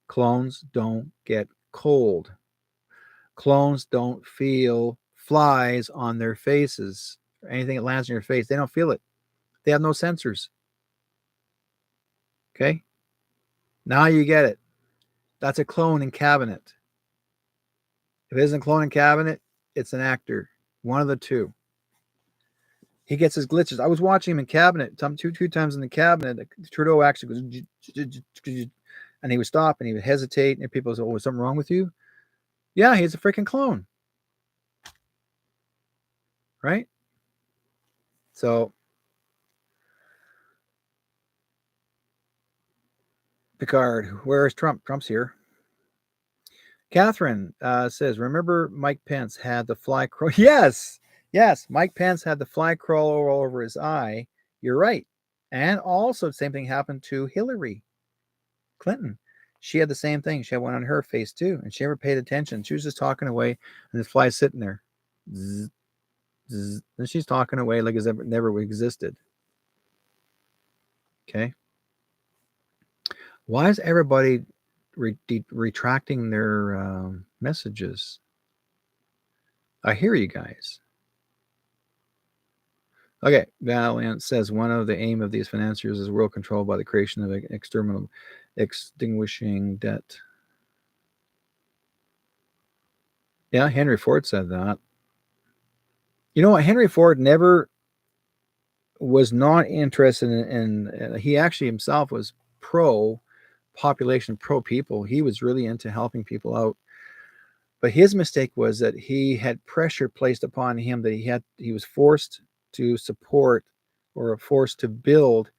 Clones don't get cold. Clones don't feel flies on their faces or anything that lands on your face. They don't feel it. They have no sensors. Okay? Now you get it. That's a clone in cabinet. If it isn't a clone in cabinet, it's an actor. One of the two. He gets his glitches. I was watching him in cabinet two times in the cabinet. Trudeau actually goes, and he would stop and he would hesitate, and people would say, "Oh, is something wrong with you?" Yeah, he's a freaking clone, right? So Picard, where is Trump? Trump's here. Catherine says, "Remember Mike Pence had the fly crawl?" Yes, Mike Pence had the fly crawl all over his eye. You're right, and also the same thing happened to Hillary Clinton. She had the same thing. She had one on her face too, and she never paid attention. She was just talking away, and this fly's sitting there. Zzz, zzz, and she's talking away like it never existed. Okay. Why is everybody retracting their messages? I hear you guys. Okay, Valiant says one of the aim of these financiers is world control by the creation of extinguishing debt. Yeah, Henry Ford said that. You know what? Henry Ford never was not interested in he actually himself was pro population, pro people. He was really into helping people out. But his mistake was that he had pressure placed upon him that he was forced to support or forced to build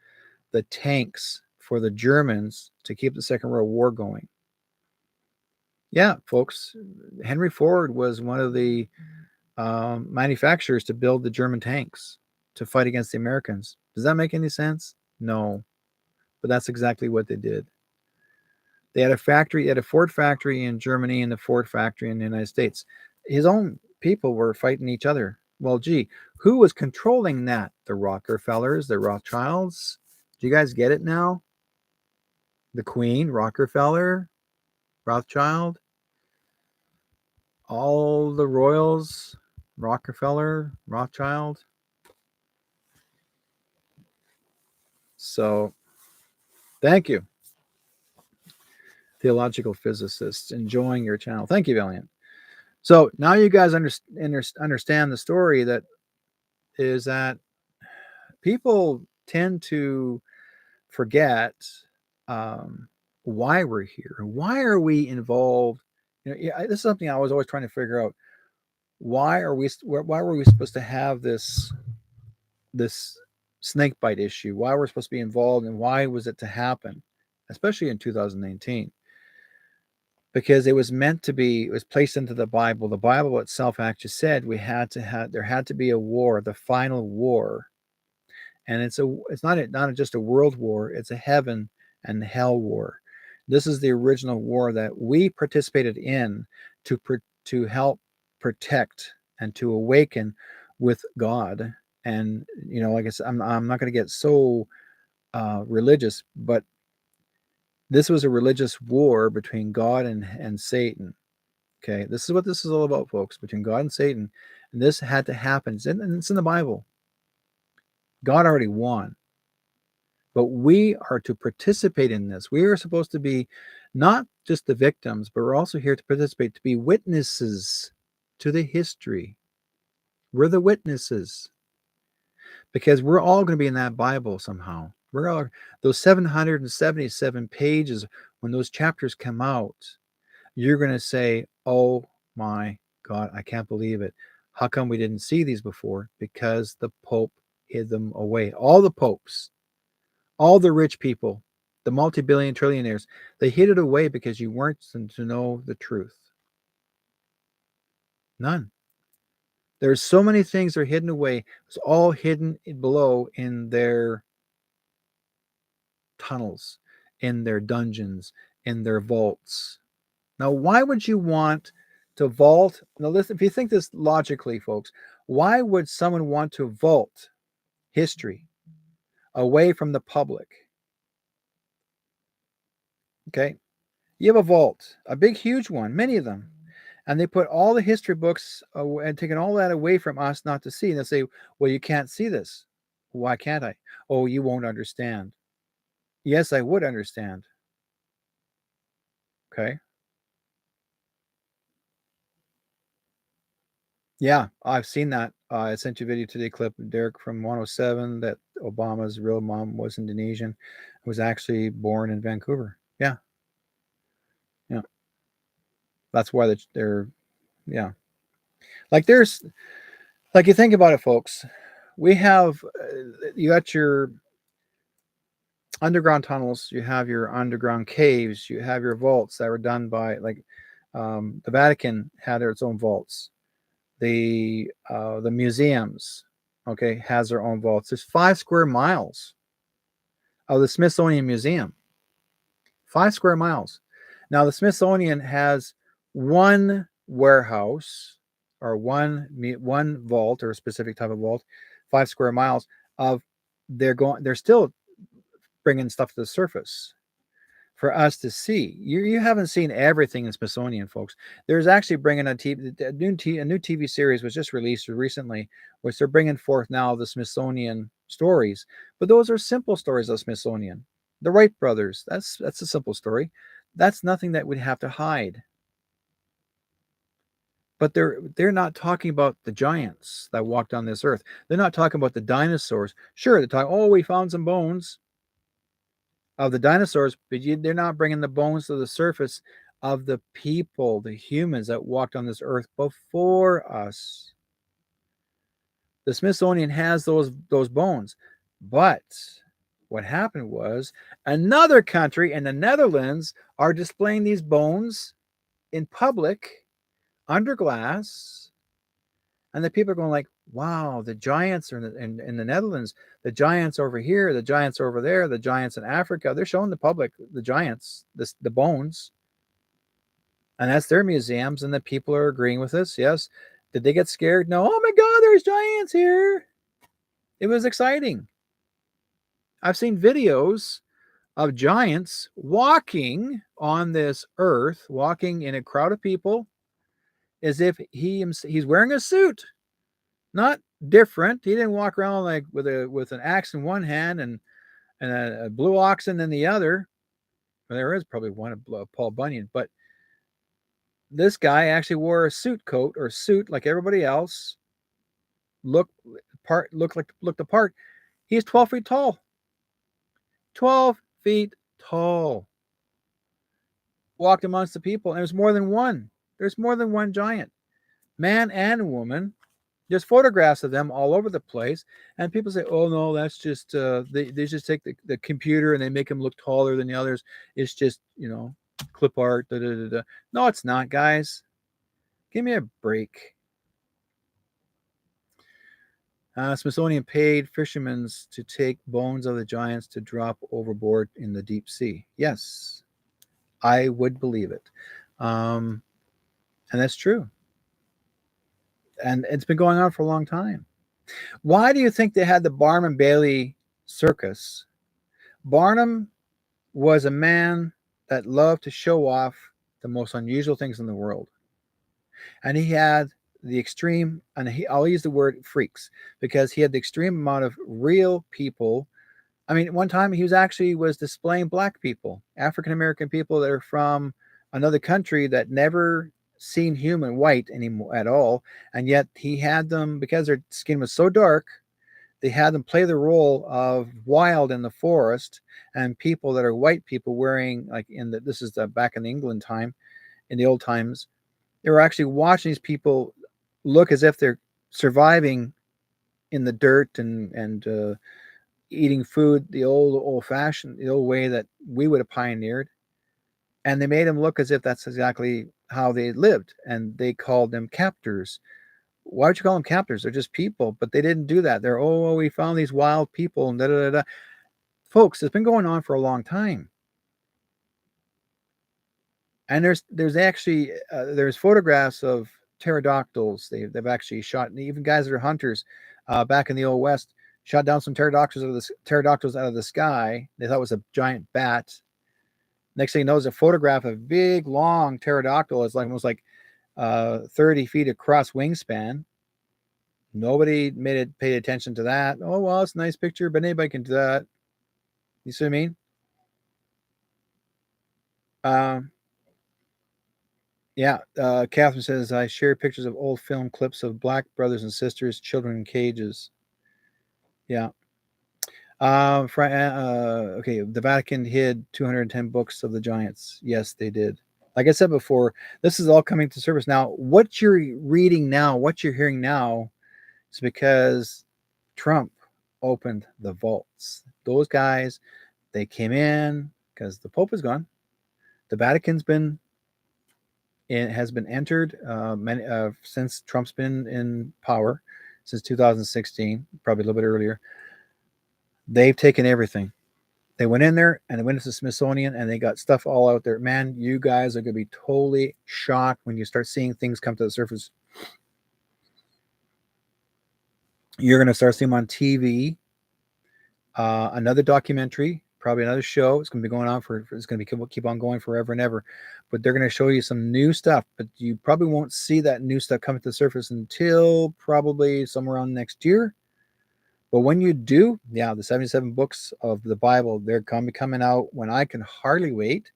the tanks for the Germans to keep the Second World War going. Yeah, folks, Henry Ford was one of the manufacturers to build the German tanks to fight against the Americans. Does that make any sense? No, but that's exactly what they did. They had a factory, they had a Ford factory in Germany and a Ford factory in the United States. His own people were fighting each other. Well, gee, who was controlling that? The Rockefellers, the Rothschilds. Do you guys get it now? The Queen, Rockefeller, Rothschild, all the royals, Rockefeller, Rothschild. So, thank you, theological physicists, enjoying your channel. Thank you, Valiant. So now you guys understand the story that is that people tend to forget um, why we're here. Why are we involved? This is something I was always trying to figure out. Why were we supposed to have this snake bite issue? Why we're supposed to be involved, and why was it to happen, especially in 2019? Because it was meant to be, it was placed into the Bible. The Bible itself actually said there had to be a war, the final war. And it's not just a world war, it's a heaven and hell war. This is the original war that we participated in to help protect and to awaken with God. And like I said, I'm not going to get so religious, but this was a religious war between God and Satan. Okay, this is what this is all about, folks, between God and Satan. And this had to happen. And it's in the Bible. God already won. But we are to participate in this. We are supposed to be not just the victims, but we're also here to participate, to be witnesses to the history. We're the witnesses. Because we're all going to be in that Bible somehow. We're all those 777 pages, when those chapters come out, you're going to say, oh my God, I can't believe it. How come we didn't see these before? Because the Pope hid them away. All the popes, all the rich people, the multi-billion trillionaires, they hid it away because you weren't to know the truth. None. There's so many things that are hidden away. It's all hidden below in their tunnels, in their dungeons, in their vaults. Now, why would you want to vault? Now, listen, if you think this logically, folks, why would someone want to vault history away from the public? Okay. You have a vault, a big, huge one, many of them. And they put all the history books and taken all that away from us not to see. And they say, well, you can't see this. Why can't I? Oh, you won't understand. Yes, I would understand. Okay. Yeah, I've seen that. I sent you a video today, clip Derek from 107, that Obama's real mom was Indonesian, was actually born in Vancouver. Yeah, yeah. That's why they're yeah. Like there's like you think about it, folks. We have you got your underground tunnels, you have your underground caves, you have your vaults that were done by the Vatican had its own vaults. The museums, okay, has their own vaults. There's 5 square miles of the Smithsonian Museum. 5 square miles. Now, the Smithsonian has one warehouse or one vault or a specific type of vault, 5 square miles of they're still bringing stuff to the surface for us to see. You haven't seen everything in Smithsonian, folks. There's actually bringing a new TV series was just released recently, which they're bringing forth now the Smithsonian stories. But those are simple stories of Smithsonian. The Wright brothers. That's a simple story. That's nothing that we'd have to hide. But they're not talking about the giants that walked on this earth. They're not talking about the dinosaurs. Sure, they're talking. Oh, we found some bones of the dinosaurs, but they're not bringing the bones to the surface of the people, the humans that walked on this earth before us. The Smithsonian has those bones, but what happened was another country in the Netherlands are displaying these bones in public under glass, and the people are going like, wow, the giants are in the Netherlands, the giants over here, the giants over there, the giants in Africa. They're showing the public the giants, the bones, and that's their museums, and the people are agreeing with this. Yes. Did they get scared? No. Oh my God, there's giants here. It was exciting. I've seen videos of giants walking on this earth, walking in a crowd of people as if he's wearing a suit. Not different. He didn't walk around like with an axe in one hand and a blue oxen in the other. Well, there is probably one of Paul Bunyan, but this guy actually wore a suit like everybody else. Looked looked the part. He's 12 feet tall. 12 feet tall. Walked amongst the people, and there's more than one. There's more than one giant, man and woman. There's photographs of them all over the place, and people say, "Oh no, that's just they just take the computer and they make them look taller than the others. It's just clip art." Da, da, da, da. No, it's not, guys. Give me a break. Smithsonian paid fishermen to take bones of the giants to drop overboard in the deep sea. Yes, I would believe it, and that's true. And it's been going on for a long time. Why do you think they had the Barnum Bailey circus? Barnum was a man that loved to show off the most unusual things in the world. And he had the extreme, and I'll use the word freaks, because he had the extreme amount of real people. I mean, one time he was displaying black people, African American people that are from another country that never seen human white anymore at all. And yet he had them, because their skin was so dark, they had them play the role of wild in the forest, and people that are white people wearing, like this is back in the England time, in the old times, they were actually watching these people look as if they're surviving in the dirt and eating food the old fashioned, the old way that we would have pioneered. And they made them look as if that's exactly how they lived, and they called them captors. Why would you call them captors? They're just people, but they didn't do that. They're, oh, we found these wild people and da da da da. Folks, it's been going on for a long time. And there's actually there's photographs of pterodactyls. They've actually shot, even guys that are hunters back in the old west, shot down some pterodactyls out of the sky. They thought it was a giant bat. Next thing you know, is a photograph of a big, long pterodactyl. It's like almost like 30 feet across wingspan. Nobody paid attention to that. Oh, well, it's a nice picture, but anybody can do that. You see what I mean? Yeah. Catherine says, I share pictures of old film clips of black brothers and sisters, children in cages. Yeah. Okay. The Vatican hid 210 books of the giants. Yes, they did. Like I said before, this is all coming to surface now. What you're reading now, what you're hearing now, is because Trump opened the vaults. Those guys, they came in because the Pope is gone. The Vatican's has been entered since Trump's been in power, since 2016, probably a little bit earlier. They've taken everything. They went in there and they went to the Smithsonian and they got stuff all out there. Man, you guys are going to be totally shocked when you start seeing things come to the surface. You're going to start seeing them on TV. Another documentary, probably another show. It's going to be going on it's going to be keep on going forever and ever. But they're going to show you some new stuff. But you probably won't see that new stuff coming to the surface until probably somewhere around next year. But when you do, yeah, the 77 books of the Bible, they're going to be coming out when I can hardly wait.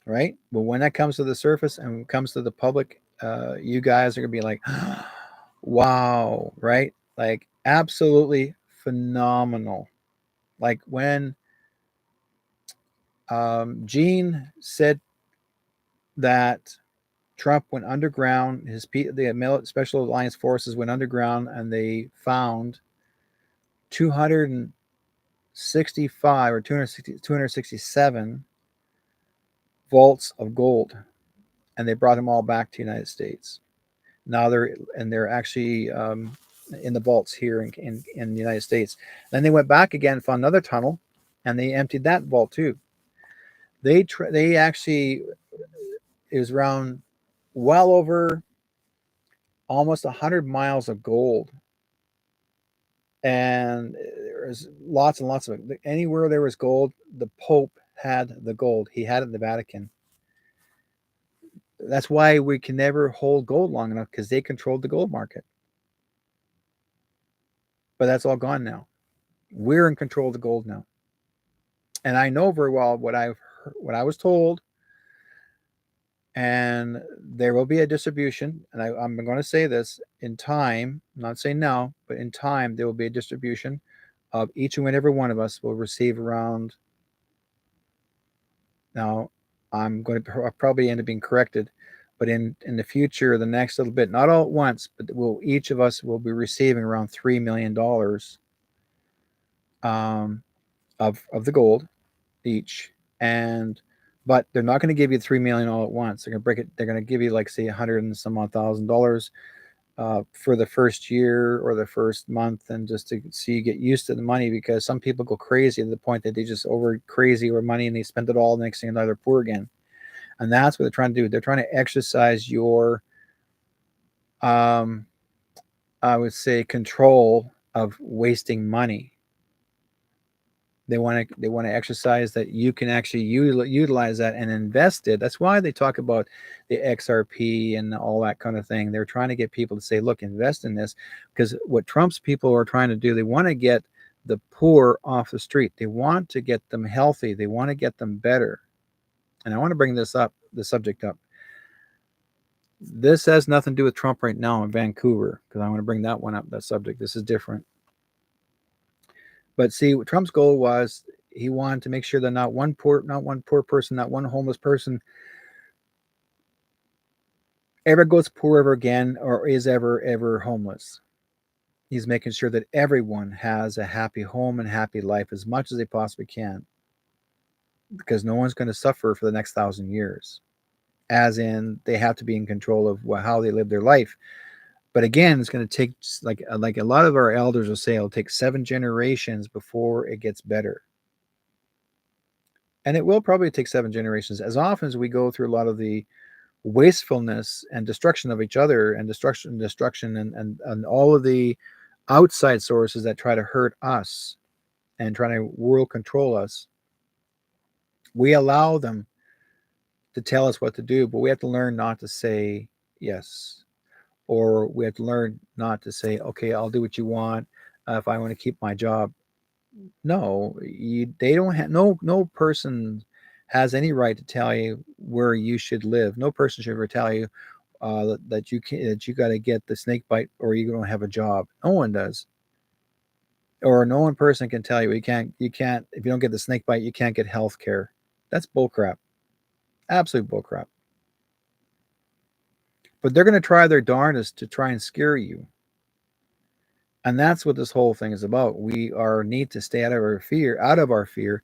Right? But when that comes to the surface and comes to the public, you guys are going to be like, wow, right? Like, absolutely phenomenal. Like when Gene said that Trump went underground, the Special Alliance forces went underground and they found 265 or 267 vaults of gold, and they brought them all back to the United States. Now they're actually in the vaults here in the United States. Then they went back again, found another tunnel, and they emptied that vault too. They actually, it was around well over almost 100 miles of gold, and there's lots and lots of it. Anywhere there was gold, the Pope had the gold. He had it in the Vatican. That's why we can never hold gold long enough, because they controlled the gold market. But that's all gone now. We're in control of the gold now. And I know very well what I was told, and there will be a distribution. And I'm going to say this in time, I'm not saying now, but in time, there will be a distribution of each and every one of us will receive around. Now, I'm going to probably end up being corrected, but in the future, the next little bit, not all at once, but each of us will be receiving around $3 million of the gold each. But they're not going to give you 3 million all at once. They're going to break it. They're going to give you, like, say, 100 and some odd $1,000 for the first year or the first month, and just to see you get used to the money, because some people go crazy to the point that they just over crazy over money and they spend it all. The next thing they're poor again, and that's what they're trying to do. They're trying to exercise your, I would say, control of wasting money. They want to exercise that you can actually utilize that and invest it. That's why they talk about the XRP and all that kind of thing. They're trying to get people to say, look, invest in this, because what Trump's people are trying to do, they want to get the poor off the street. They want to get them healthy. They want to get them better. And I want to bring the subject up. This has nothing to do with Trump right now in Vancouver, because I want to bring that one up, that subject. This is different. But see, what Trump's goal was, he wanted to make sure that not one poor person, not one homeless person ever goes poor ever again, or is ever homeless. He's making sure that everyone has a happy home and happy life as much as they possibly can, because no one's going to suffer for the next 1,000 years. As in, they have to be in control of how they live their life. But again, it's going to take, like a lot of our elders will say, it'll take 7 generations before it gets better. And it will probably take 7 generations. As often as we go through a lot of the wastefulness and destruction of each other, and destruction and all of the outside sources that try to hurt us and try to world control us, we allow them to tell us what to do, but we have to learn not to say yes. Or we have to learn not to say, okay, I'll do what you want if I want to keep my job. No, they don't have, no person has any right to tell you where you should live. No person should ever tell you that you got to get the snake bite or you don't have a job. No one does. Or no one person can tell you you can't if you don't get the snake bite, you can't get health care. That's bullcrap. Absolute bullcrap. But they're going to try their darndest to try and scare you. And that's what this whole thing is about. We need to stay out of our fear.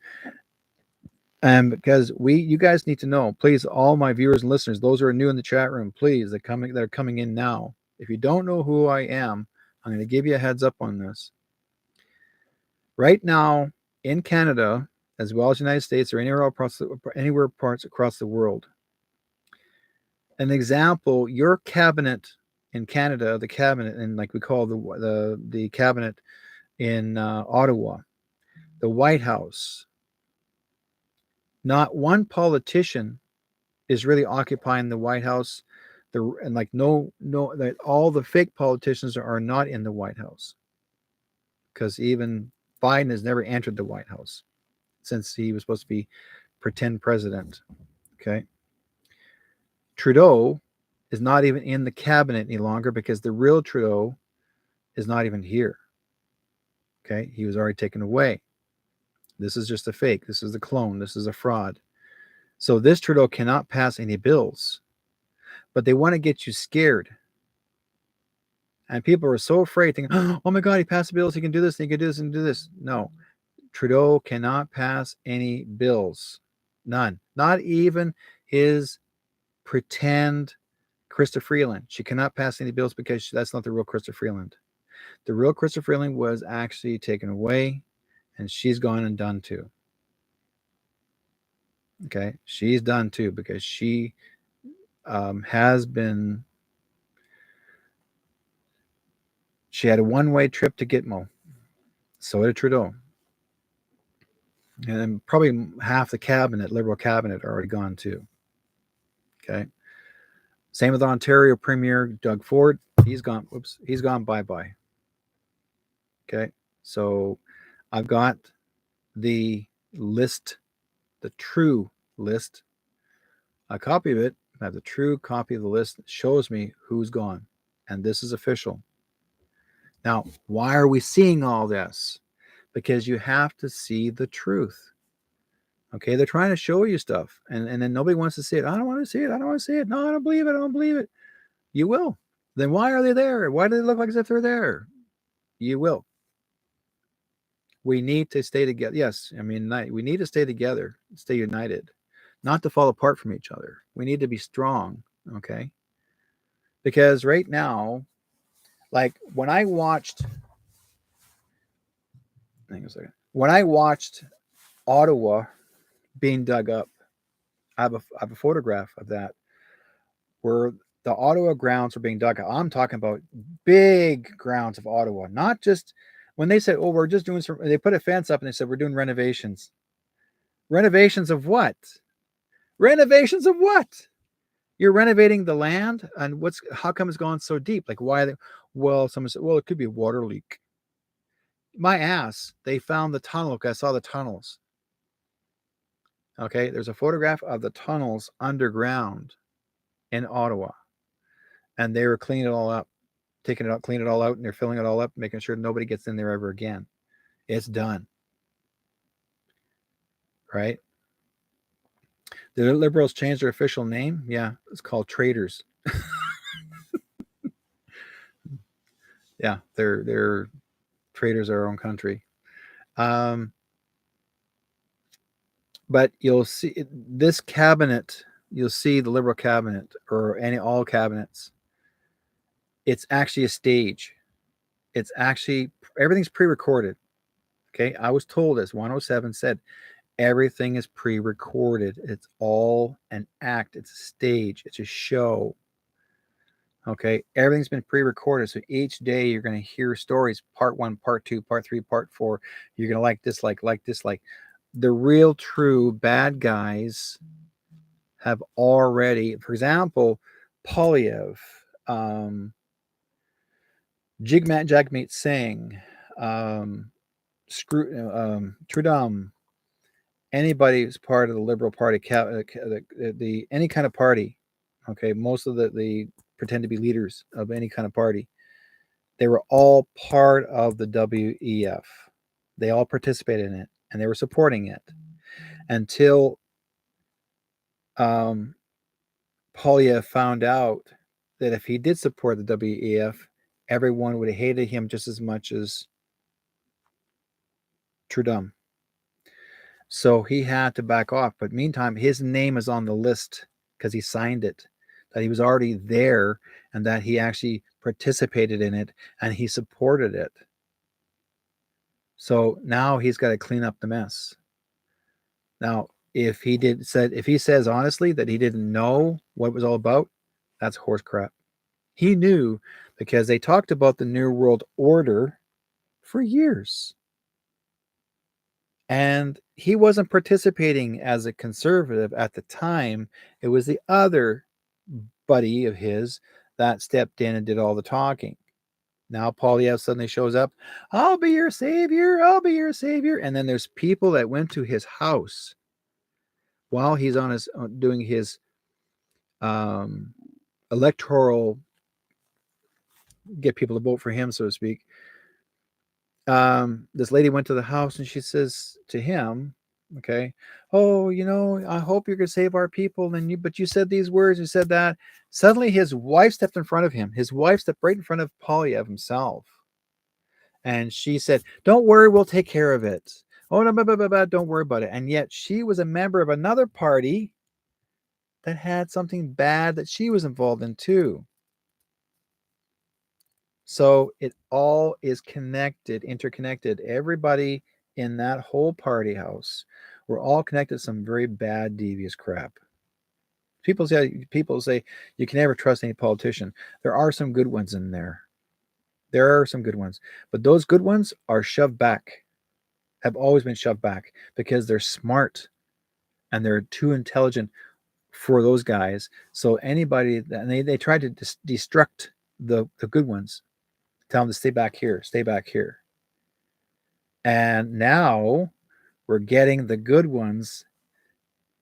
And because you guys need to know, please, all my viewers and listeners, those who are new in the chat room, please, that are coming in now. If you don't know who I am, I'm going to give you a heads up on this. Right now, in Canada, as well as the United States or anywhere parts across the world. An example, your cabinet in Canada, the cabinet, and like we call the cabinet in Ottawa, the White House. Not one politician is really occupying the White House. And like that all the fake politicians are not in the White House, because even Biden has never entered the White House since he was supposed to be pretend president. Okay, Trudeau is not even in the cabinet any longer because the real Trudeau is not even here. Okay, he was already taken away. This is just a fake. This is a clone. This is a fraud. So this Trudeau cannot pass any bills, but they want to get you scared. And people are so afraid, thinking, oh my God, he passed the bills. He can do this. He can do this and do this. No, Trudeau cannot pass any bills. None. Not even his pretend Krista Freeland. She cannot pass any bills because that's not the real Krista Freeland. The real Krista Freeland was actually taken away, and she's gone and done too. Okay, she's done too because she has been. She had a one-way trip to Gitmo. So did Trudeau. And probably half the cabinet, Liberal cabinet, are already gone too. Okay. Same with Ontario Premier Doug Ford. He's gone. Oops. He's gone bye-bye. Okay. So I've got the list, the true list, a copy of it. I have the true copy of the list that shows me who's gone. And this is official. Now, why are we seeing all this? Because you have to see the truth. Okay, they're trying to show you stuff, and then nobody wants to see it. I don't want to see it. I don't want to see it. No, I don't believe it. I don't believe it. You will. Then why are they there? Why do they look like as if they're there? You will. We need to stay together. Yes, I mean, we need to stay together, stay united, not to fall apart from each other. We need to be strong, okay? Because right now, like when I watched, hang on a second. When I watched Ottawa being dug up, I have a photograph of that where the Ottawa grounds were being dug up. I'm talking about big grounds of Ottawa, not just when they said, oh, we're just doing some, they put a fence up and they said, we're doing renovations. Renovations of what? Renovations of what? You're renovating the land, and how come it's gone so deep? Like, why? Well, someone said, well, it could be a water leak. My ass, they found the tunnel. Okay, I saw the tunnels. Okay, there's a photograph of the tunnels underground in Ottawa, and they were cleaning it all up, taking it out, cleaning it all out, and they're filling it all up, making sure nobody gets in there ever again. It's done. Right? The Liberals changed their official name. Yeah, it's called Traitors. Yeah, they're traitors of our own country. But you'll see this cabinet. You'll see the Liberal cabinet or all cabinets. It's actually a stage. It's actually everything's pre-recorded. Okay, I was told as 107 said, everything is pre-recorded. It's all an act. It's a stage. It's a show. Okay, everything's been pre-recorded. So each day you're going to hear stories, part 1, part 2, part 3, part 4. You're going to like this, like this, like. The real true bad guys have already, for example, Polyev, Jagmeet Singh, Trudam, anybody who's part of the Liberal Party, any kind of party, okay, most of the pretend to be leaders of any kind of party, they were all part of the WEF. They all participated in it, and they were supporting it until Polyev found out that if he did support the WEF, everyone would have hated him just as much as Trudeau. So he had to back off. But meantime, his name is on the list because he signed it, that he was already there and that he actually participated in it and he supported it. So now he's got to clean up the mess. Now, if he says honestly that he didn't know what it was all about, that's horse crap. He knew because they talked about the New World Order for years. And he wasn't participating as a conservative at the time. It was the other buddy of his that stepped in and did all the talking. Now Polyev suddenly shows up. I'll be your savior. I'll be your savior. And then there's people that went to his house while he's on his doing his um, electoral get people to vote for him, so to speak. This lady went to the house and she says to him, okay, oh, I hope you're gonna save our people. And but you said these words, you said that. Suddenly his wife stepped in front of him. His wife stepped right in front of Polyev himself. And she said, don't worry, we'll take care of it. Oh, no, blah, blah, blah, blah, don't worry about it. And yet she was a member of another party that had something bad that she was involved in too. So it all is connected, interconnected. Everybody in that whole party house were all connected to some very bad, devious crap. People say you can never trust any politician. There are some good ones in there. There are some good ones, but those good ones are shoved back, have always been shoved back because they're smart and they're too intelligent for those guys. So anybody, and they try to destruct the good ones, tell them to stay back here, stay back here. And now we're getting the good ones.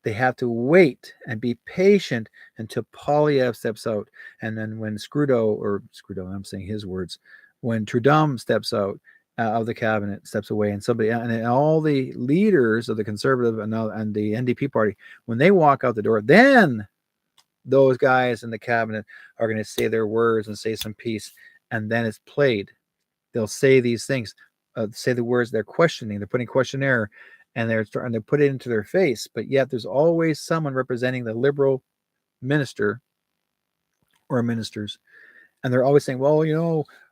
They have to wait and be patient until Polyev steps out. And then when Scrudo, I'm saying his words, when Trudeau steps out of the cabinet, steps away, and all the leaders of the Conservative and the NDP party, when they walk out the door, then those guys in the cabinet are going to say their words and say some peace. And then it's played. They'll say these things, say the words they're questioning, they're putting questionnaire, and they're starting to put it into their face. But yet there's always someone representing the liberal minister or ministers, and they're always saying, well,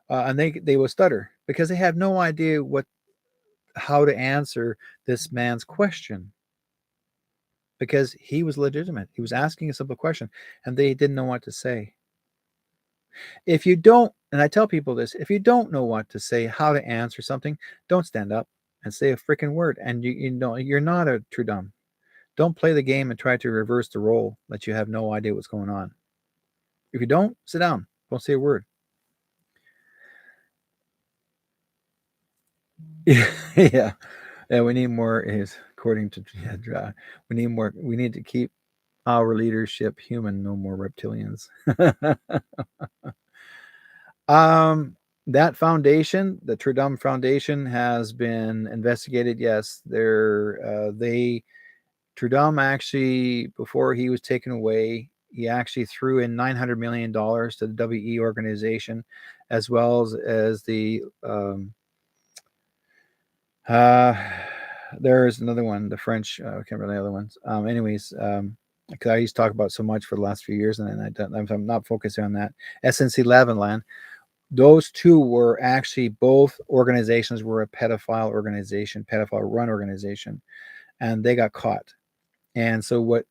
and they will stutter because they have no idea how to answer this man's question, because he was legitimate. He was asking a simple question, and they didn't know what to say. If you don't, and I tell people this, if you don't know what to say, how to answer something, don't stand up and say a freaking word. And you're not a Trudeau. Don't play the game and try to reverse the role that you have no idea what's going on. If you don't, sit down. Don't say a word. Yeah. Yeah, we need more, is according to we need more. We need to keep our leadership human, no more reptilians. That foundation, the Trudeau Foundation, has been investigated. Yes, Trudeau actually, before he was taken away, he actually threw in $900 million to the WE organization, as well as the there's another one, the French. I can't remember the other ones. Because I used to talk about so much for the last few years, and I'm not focusing on that. SNC Lavalin. Those two were actually, both organizations were a pedophile run organization, and they got caught. And so what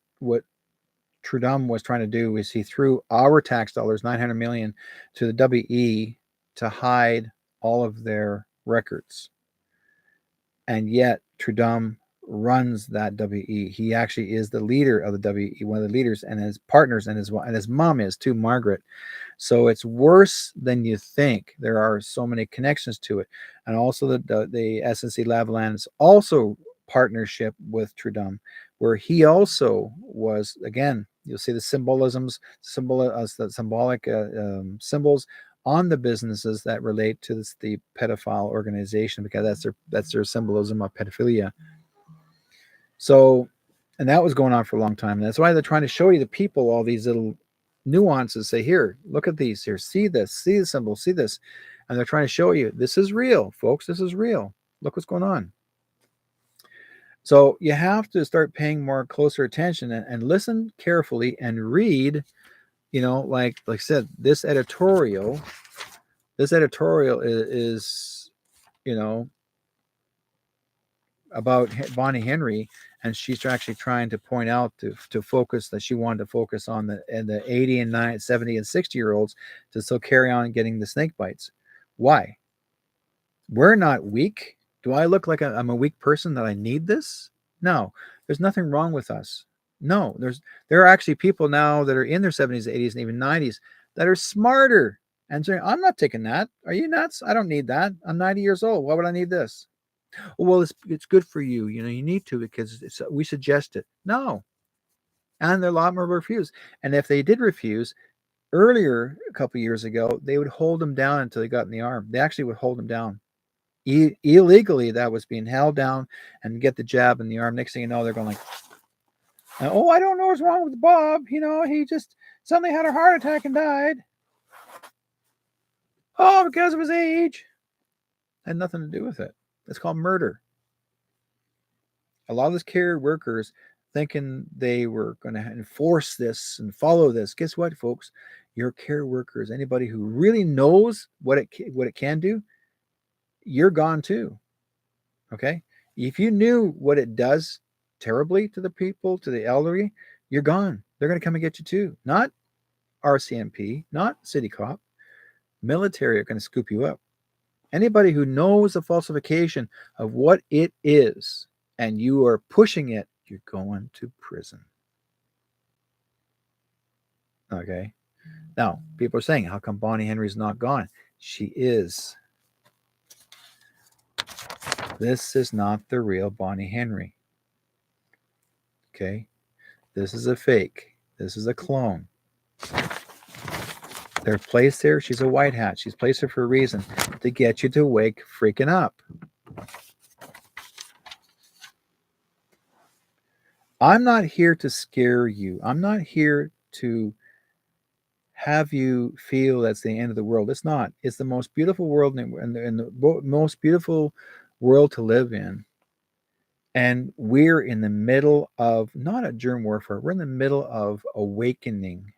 Trudeau was trying to do is he threw our tax dollars, 900 million, to the WE to hide all of their records. And yet Trudeau runs that WE. He actually is the leader of the WE, one of the leaders, and his partners and his mom is too, Margaret. So it's worse than you think. There are so many connections to it. And also the SNC Lavalin is also partnership with Trudeau, where he also was, again, you'll see the symbolic symbols on the businesses that relate to the pedophile organization, because that's their symbolism of pedophilia. So, and that was going on for a long time. And that's why they're trying to show you, the people, all these little nuances. Say, here, look at these, here, see this, see the symbol, see this. And they're trying to show you, this is real, folks, this is real. Look what's going on. So you have to start paying more closer attention and listen carefully and read, like I said, this editorial is about Bonnie Henry, and she's actually trying to point out to focus that she wanted to focus on the 80 and 90, 70 and 60-year-olds to still carry on getting the snake bites. Why? We're not weak. Do I look like I'm a weak person that I need this? No, there's nothing wrong with us. No, there are actually people now that are in their 70s, 80s, and even 90s that are smarter and saying, I'm not taking that. Are you nuts? I don't need that. I'm 90 years old. Why would I need this? Well, it's good for you. You need to because we suggest it. No, and there are a lot more refuse. And if they did refuse earlier, a couple of years ago, they would hold them down until they got in the arm. They actually would hold them down. Illegally, that was being held down and get the jab in the arm. Next thing you know, they're going like, "Oh, I don't know what's wrong with Bob. He just suddenly had a heart attack and died. Oh, because of his age." Had nothing to do with it. It's called murder. A lot of these care workers thinking they were going to enforce this and follow this. Guess what, folks? Your care workers, anybody who really knows what it can do, you're gone too. Okay? If you knew what it does terribly to the people, to the elderly, you're gone. They're going to come and get you too. Not RCMP, not city cop. Military are going to scoop you up. Anybody who knows the falsification of what it is and you are pushing it, you're going to prison. Okay? Now, people are saying, how come Bonnie Henry's not gone? She is. This is not the real Bonnie Henry. Okay? This is a fake. This is a clone. They're placed there. She's a white hat. She's placed there for a reason, to get you to wake freaking up. I'm not here to scare you. I'm not here to have you feel that's the end of the world. It's not. It's the most beautiful world and the most beautiful world to live in. And we're in the middle of not a germ warfare. We're in the middle of awakening.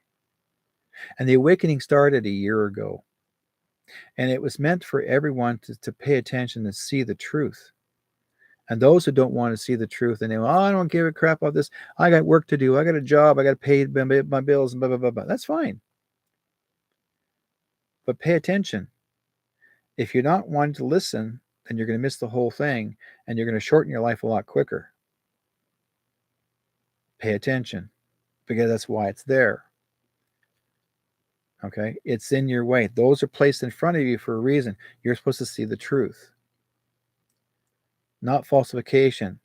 And the awakening started a year ago. And it was meant for everyone to pay attention and see the truth. And those who don't want to see the truth and they, I don't give a crap about this. I got work to do. I got a job. I got to pay my bills and blah, blah, blah, blah. That's fine. But pay attention. If you're not wanting to listen, then you're going to miss the whole thing and you're going to shorten your life a lot quicker. Pay attention because that's why it's there. Okay? It's in your way. Those are placed in front of you for a reason. You're supposed to see the truth, not falsification.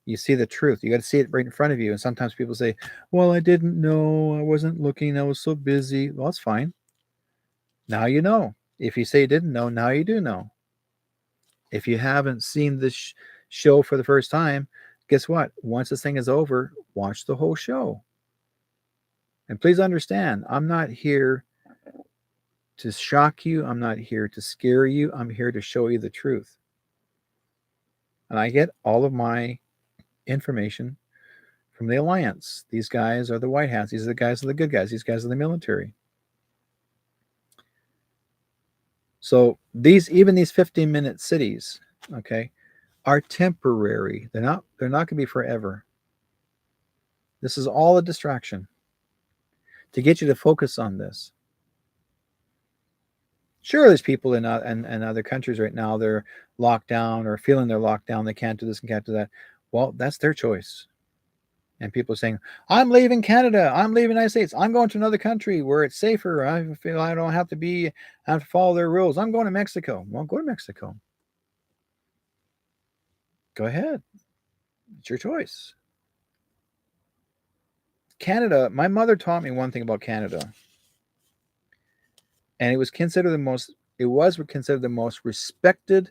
You see the truth. You got to see it right in front of you. And sometimes people say, well, I didn't know. I wasn't looking. I was so busy. Well, that's fine. Now you know. If you say you didn't know, now you do know. If you haven't seen this show for the first time, guess what? Once this thing is over, watch the whole show. And please understand, I'm not here to shock you. I'm not here to scare you. I'm here to show you the truth. And I get all of my information from the Alliance. These guys are the white hats. These are the guys are the good guys. These guys are the military. So even these 15-minute cities, okay, are temporary. They're not going to be forever. This is all a distraction to get you to focus on this. Sure, there's people in other countries right now, they're locked down or feeling they're locked down. They can't do this and can't do that. Well, that's their choice. And people are saying, I'm leaving Canada. I'm leaving the United States. I'm going to another country where it's safer. I feel I don't have to follow their rules. I'm going to Mexico. Well, go to Mexico. Go ahead. It's your choice. Canada, my mother taught me one thing about Canada. And it was considered the most respected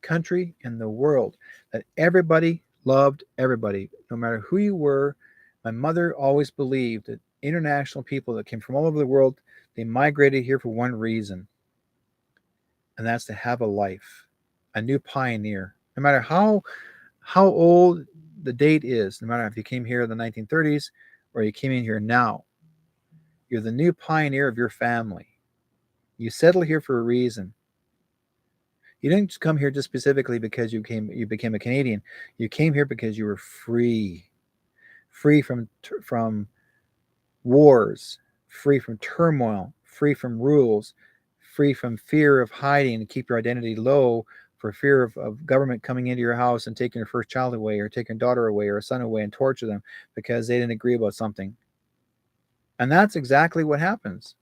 country in the world, that everybody loved everybody, no matter who you were. My mother always believed that international people that came from all over the world, they migrated here for one reason, and that's to have a life, a new pioneer. No matter how old the date is, no matter if you came here in the 1930s or you came in here now, you're the new pioneer of your family. You settle here for a reason. You didn't come here just specifically because you became a Canadian. You came here because you were free, free from wars, free from turmoil, free from rules, free from fear of hiding to keep your identity low, for fear of government coming into your house and taking your first child away, or taking a daughter away or a son away and torture them because they didn't agree about something. And that's exactly what happens.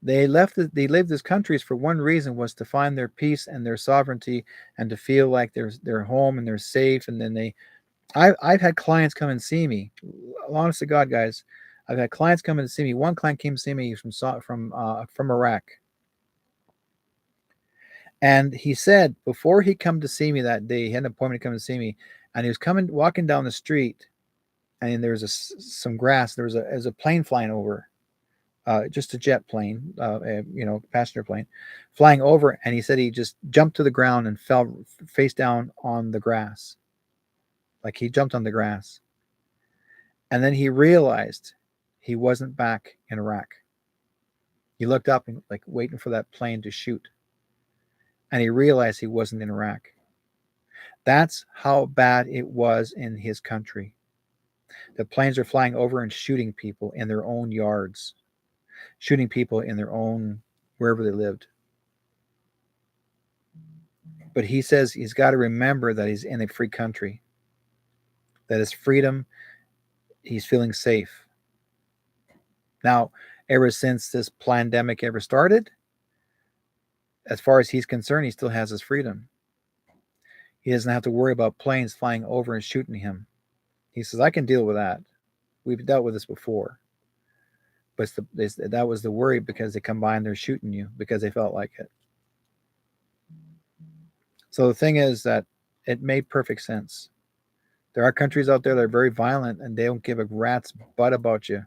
They lived as countries for one reason, was to find their peace and their sovereignty, and to feel like they're home and they're safe. And then I've had clients come and see me. Honest to God, guys, I've had clients come and see me. One client came to see me from Iraq, and he said before he come to see me that day, he had an appointment to come to see me, and he was walking down the street, and there was some grass. There was a plane flying over, just a jet plane, passenger plane, flying over, and he said he just jumped to the ground and fell face down on the grass, like he jumped on the grass. And then he realized he wasn't back in Iraq. He looked up and like waiting for that plane to shoot. And he realized he wasn't in Iraq. That's how bad it was in his country. The planes are flying over and shooting people in their own yards, shooting people in their own, wherever they lived. But he says he's got to remember that he's in a free country, that his freedom, he's feeling safe. Now, ever since this pandemic ever started, as far as he's concerned, he still has his freedom. He doesn't have to worry about planes flying over and shooting him. He says, I can deal with that. We've dealt with this before. But that was the worry, because they come by and they're shooting you because they felt like it. So the thing is that it made perfect sense. There are countries out there that are very violent and they don't give a rat's butt about you.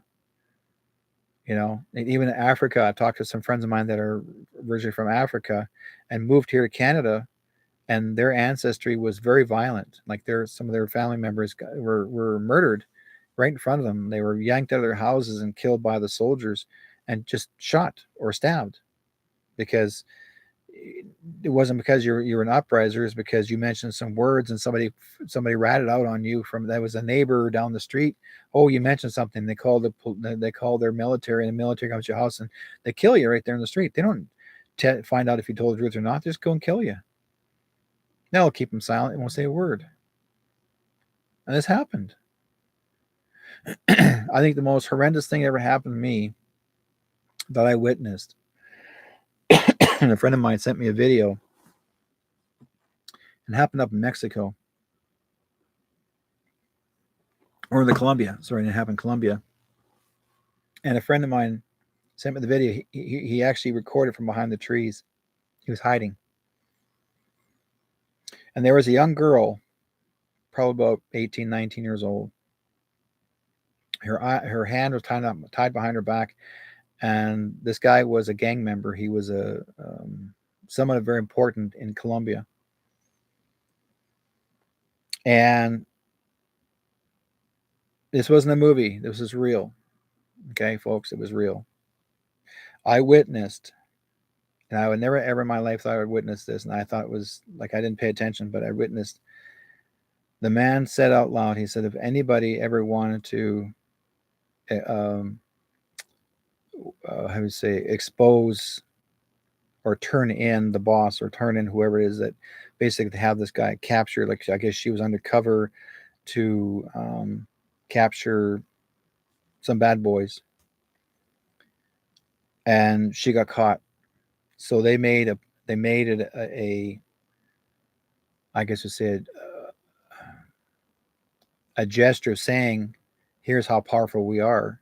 Even in Africa, I've talked to some friends of mine that are originally from Africa and moved here to Canada, and their ancestry was very violent. Like some of their family members were murdered right in front of them. They were yanked out of their houses and killed by the soldiers and just shot or stabbed, because it wasn't because you're an upriser. It's because you mentioned some words and somebody ratted out on you. That was a neighbor down the street. Oh, you mentioned something. They call their military, and the military comes to your house and they kill you right there in the street. They don't find out if you told the truth or not. They just go and kill you. They'll keep them silent and won't say a word. And this happened. I think the most horrendous thing that ever happened to me that I witnessed, and a friend of mine sent me a video, and happened up in Mexico, or in the Colombia. Sorry, it happened in Colombia. And a friend of mine sent me the video. He actually recorded from behind the trees. He was hiding. And there was a young girl, probably about 18, 19 years old. Her hand was tied behind her back, and this guy was a gang member. He was someone very important in Colombia. And this wasn't a movie. This was real. Okay, folks, it was real. I witnessed, and I would never ever in my life thought I would witness this, and I thought it was like I didn't pay attention, but I witnessed. The man said out loud, he said, if anybody ever wanted to, how would say, expose or turn in the boss, or turn in whoever it is, that basically to have this guy captured, like I guess she was undercover to capture some bad boys, and she got caught. So they made it a I guess you said a gesture saying, here's how powerful we are.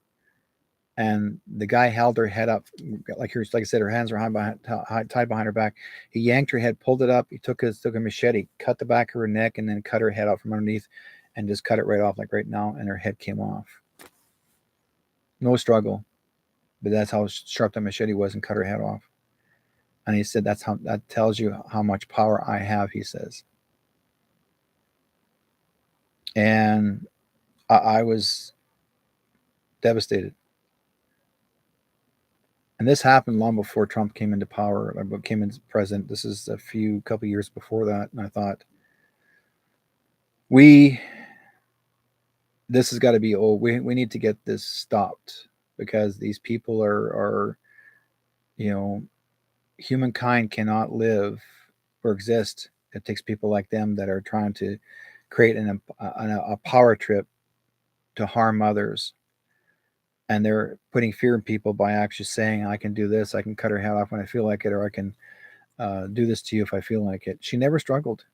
And the guy held her head up, like I said, her hands were tied behind her back. He yanked her head, pulled it up. He took a machete, cut the back of her neck, and then cut her head out from underneath, and just cut it right off, like right now. And her head came off. No struggle, but that's how sharp that machete was, and cut her head off. And he said, that tells you how much power I have, he says. And I was devastated. And this happened long before Trump came into power, or came into president. This is a couple years before that. And I thought, we this has got to be old. We need to get this stopped because these people are you know, humankind cannot live or exist. It takes people like them that are trying to create a power trip to harm others, and they're putting fear in people by actually saying, I can do this, I can cut her head off when I feel like it, or I can do this to you if I feel like it. She never struggled.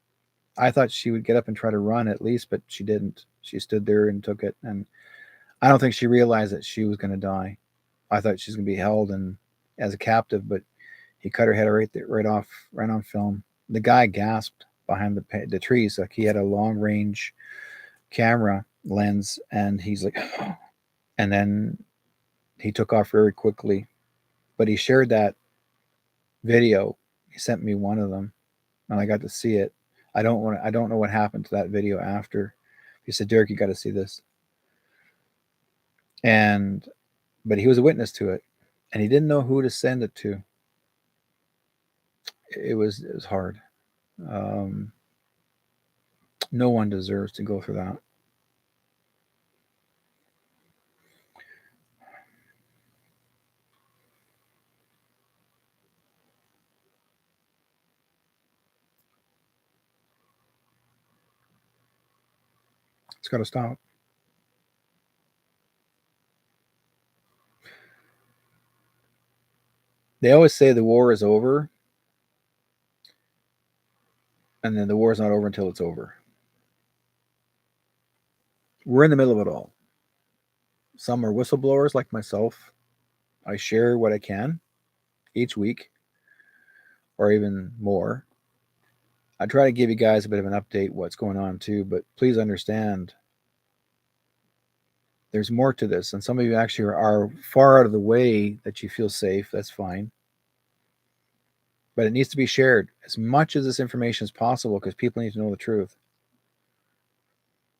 I thought she would get up and try to run at least, but she didn't. She stood there and took it, and I don't think she realized that she was going to die. I thought she was going to be held and as a captive, but he cut her head right off, right on film. The guy gasped behind the trees, like he had a long range camera lens, and he's like, and then he took off very quickly. But he shared that video. He sent me one of them, and I got to see it. I don't know what happened to that video after. He said, Derek, you got to see this. And but he was a witness to it, and he didn't know who to send it to. It was hard. Um, no one deserves to go through that. It's got to stop. They always say the war is over, and then the war is not over until it's over. We're in the middle of it all. Some are whistleblowers like myself. I share what I can each week, or even more. I try to give you guys a bit of an update what's going on too, but please understand there's more to this, and some of you actually are far out of the way that you feel safe. That's fine, but it needs to be shared as much as this information as possible because people need to know the truth.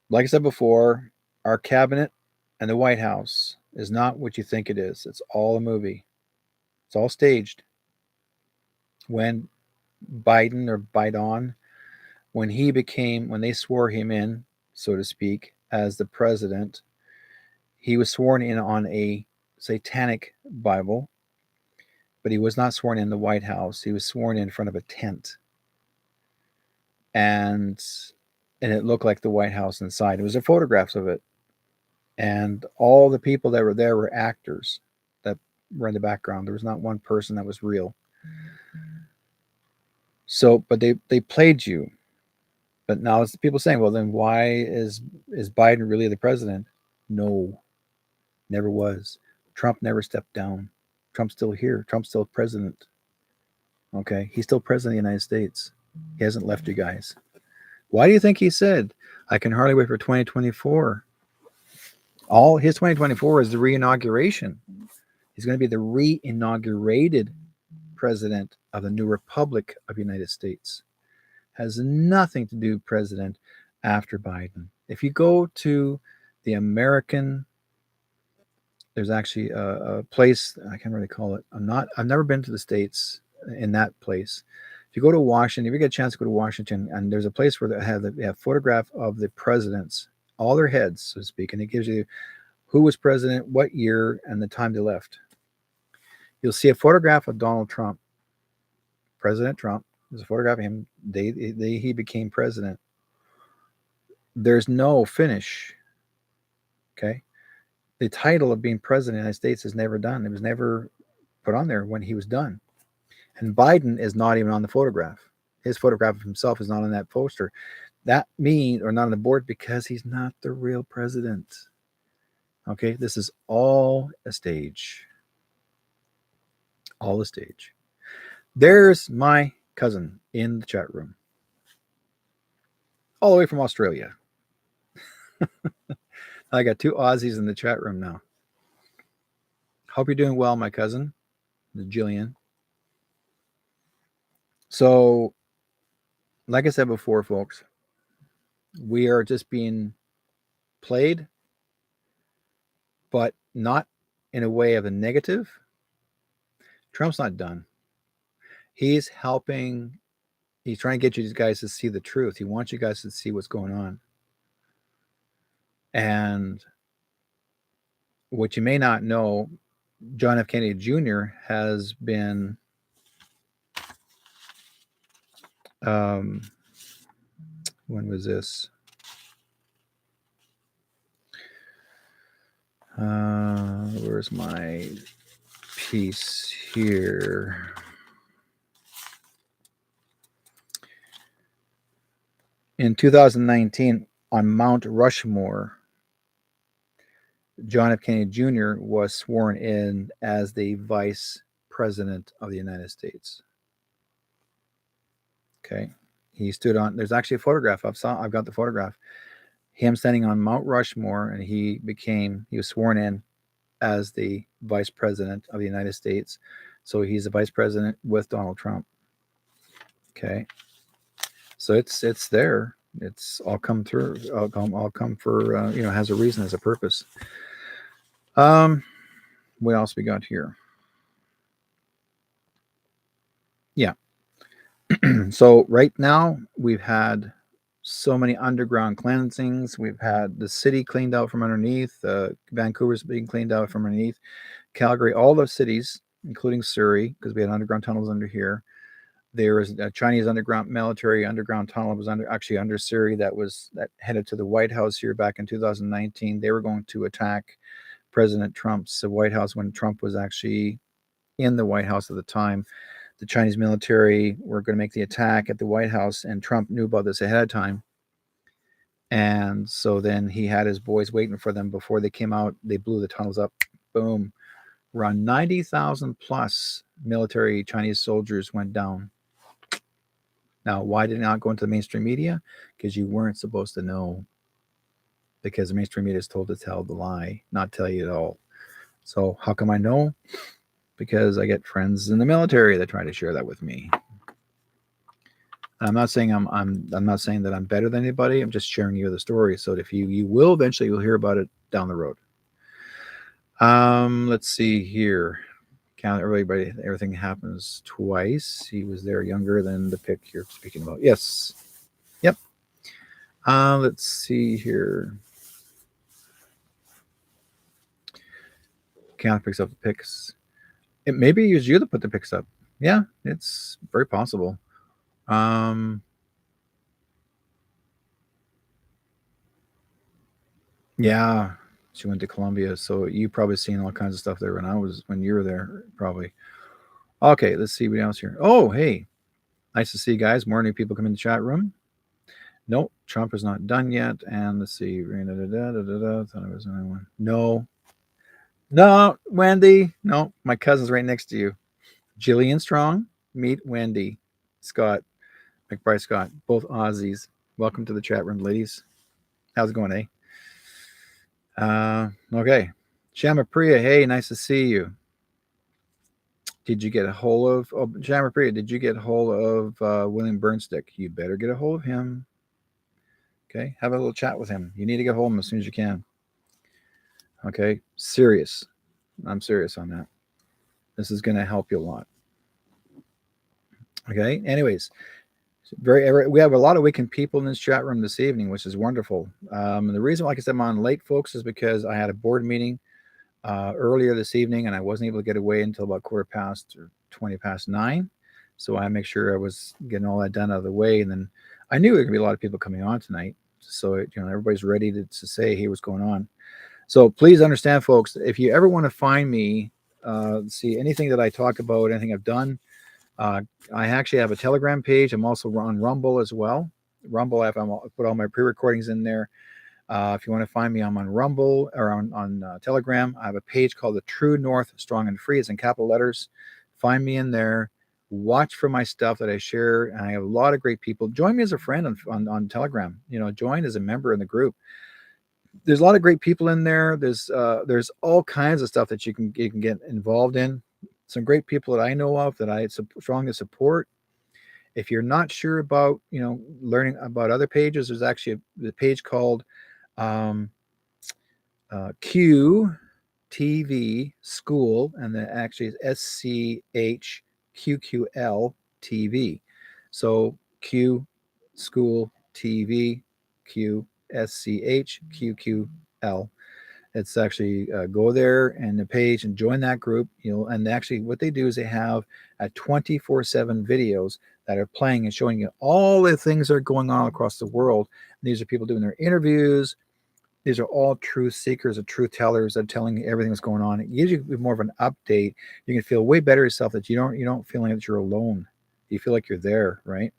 Like I said before, our cabinet and the White House is not what you think it is. It's all a movie. It's all staged. When Biden or Biden, when they swore him in, so to speak, as the president, he was sworn in on a satanic Bible, but he was not sworn in the White House. He was sworn in front of a tent, and it looked like the White House inside. It was there photographs of it, and all the people that were there were actors that were in the background. There was not one person that was real. So, but they played you. But now it's the people saying, well, then why is Biden really the president? No, never was. Trump never stepped down. Trump's still here. Trump's still president. Okay, he's still president of the United States. He hasn't left you guys. Why do you think he said, I can hardly wait for 2024? All his 2024 is the re-inauguration. He's going to be the re-inaugurated president of the new Republic of the United States. Has nothing to do with president after Biden. If you go to the American, there's actually a place, I can't really call it. I've never been to the States in that place. If you go to Washington, if you get a chance to go to Washington, and there's a place where they have photograph of the presidents, all their heads, so to speak, and it gives you who was president, what year, and the time they left. You'll see a photograph of Donald Trump, President Trump. There's a photograph of him. He became president. There's no finish. Okay. The title of being president of the United States is never done. It was never put on there when he was done. And Biden is not even on the photograph. His photograph of himself is not on that poster. That means, or not on the board, because he's not the real president. Okay. This is all a stage. All a stage. There's my cousin in the chat room, all the way from Australia. I got two Aussies in the chat room now. Hope you're doing well, my cousin, Jillian. So, like I said before, folks, we are just being played, but not in a way of a negative. Trump's not done. He's helping. He's trying to get you guys to see the truth. He wants you guys to see what's going on. And what you may not know, John F. Kennedy Jr. has been when was this? Where's my piece here? In 2019, on Mount Rushmore, John F. Kennedy Jr. was sworn in as the Vice President of the United States. Okay. He stood on, there's actually a photograph. I've got the photograph. Him standing on Mount Rushmore, and he was sworn in as the Vice President of the United States. So he's the Vice President with Donald Trump. Okay. So it's there. It's all come through. All come for has a reason, has a purpose. What else we got here? Yeah. So right now we've had so many underground cleansings. We've had the city cleaned out from underneath. Vancouver's being cleaned out from underneath. Calgary, all those cities, including Surrey, because we had underground tunnels under here. There was a Chinese military underground tunnel was under Surrey that headed to the White House here back in 2019. They were going to attack President Trump's White House when Trump was actually in the White House at the time. The Chinese military were going to make the attack at the White House, and Trump knew about this ahead of time. And so then he had his boys waiting for them before they came out. They blew the tunnels up. Boom. Around 90,000 plus military Chinese soldiers went down. Now, why did it not go into the mainstream media? Because you weren't supposed to know. Because the mainstream media is told to tell the lie, not tell you at all. So how come I know? Because I get friends in the military that try to share that with me. I'm not saying I'm not saying that I'm better than anybody. I'm just sharing you the story so that if you will eventually you'll hear about it down the road. Let's see here. Count everybody. Everything happens twice. He was there younger than the pic you're speaking about. Yes. Yep. Let's see here. Count picks up the pics. It maybe it was you that put the pics up. Yeah, it's very possible. Yeah, she went to Columbia, so you probably seen all kinds of stuff there when you were there, probably. Okay, let's see what else here. Oh, hey, nice to see you guys. More new people come in the chat room. Nope, Trump is not done yet. And let's see. Thought I was the only one. No, Wendy. No, my cousin's right next to you. Jillian Strong, meet Wendy Scott, McBride Scott, both Aussies. Welcome to the chat room, ladies. How's it going, okay. Shamapriya, hey, nice to see you. Did you get a hold of Shamapriya? Did you get a hold of William Burnstick? You better get a hold of him. Okay, have a little chat with him. You need to get a hold of him as soon as you can. Okay, serious. I'm serious on that. This is going to help you a lot. Okay, anyways, we have a lot of wicked people in this chat room this evening, which is wonderful. And the reason, like I said, I'm on late, folks, is because I had a board meeting earlier this evening, and I wasn't able to get away until about 9:15. So I make sure I was getting all that done out of the way, and then I knew there were going to be a lot of people coming on tonight. So everybody's ready to say, hey, what's going on. So please understand, folks, if you ever want to find me, see anything that I talk about, anything I've done, I actually have a Telegram page. I'm also on Rumble as well. Rumble, I put all my pre-recordings in there. If you want to find me, I'm on Rumble or on Telegram. I have a page called The True North Strong and Free. It's in capital letters. Find me in there. Watch for my stuff that I share. And I have a lot of great people. Join me as a friend on Telegram. Join as a member in the group. There's a lot of great people in there. There's all kinds of stuff that you can get involved in. Some great people that I know of that I strongly support. If you're not sure about learning about other pages, there's actually the page called Q TV School, and then actually it's SCHQQL TV. So Q School TV QSCHQQL. It's actually go there and the page and join that group. And actually what they do is they have a 24/7 videos that are playing and showing you all the things that are going on across the world. And these are people doing their interviews. These are all truth seekers or truth tellers that are telling you everything that's going on. It gives you more of an update. You can feel way better yourself that you don't feel like that you're alone. You feel like you're there, right?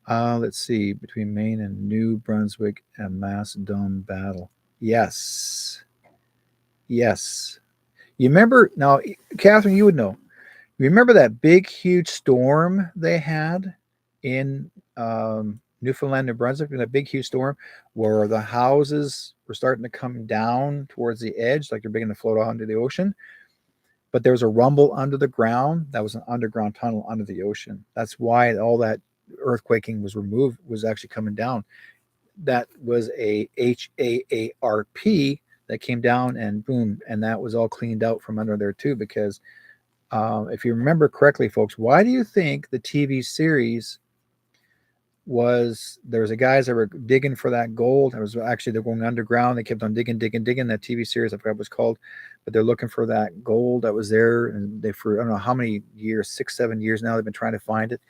Let's see, between Maine and New Brunswick, a mass dumb battle. Yes. Yes. You remember now, Catherine, you would know. You remember that big, huge storm they had in Newfoundland, New Brunswick, and a big, huge storm where the houses were starting to come down towards the edge, like they're beginning to float out into the ocean. But there was a rumble under the ground. That was an underground tunnel under the ocean. That's why all that earthquaking was removed, was actually coming down. That was a HAARP that came down and boom, and that was all cleaned out from under there too. Because if you remember correctly, folks, why do you think the TV series was there was a guys that were digging for that gold? It was actually they're going underground. They kept on digging. That TV series, I forgot what it was called, but they're looking for that gold that was there, and they for I don't know how many years, 6-7 years now, they've been trying to find it.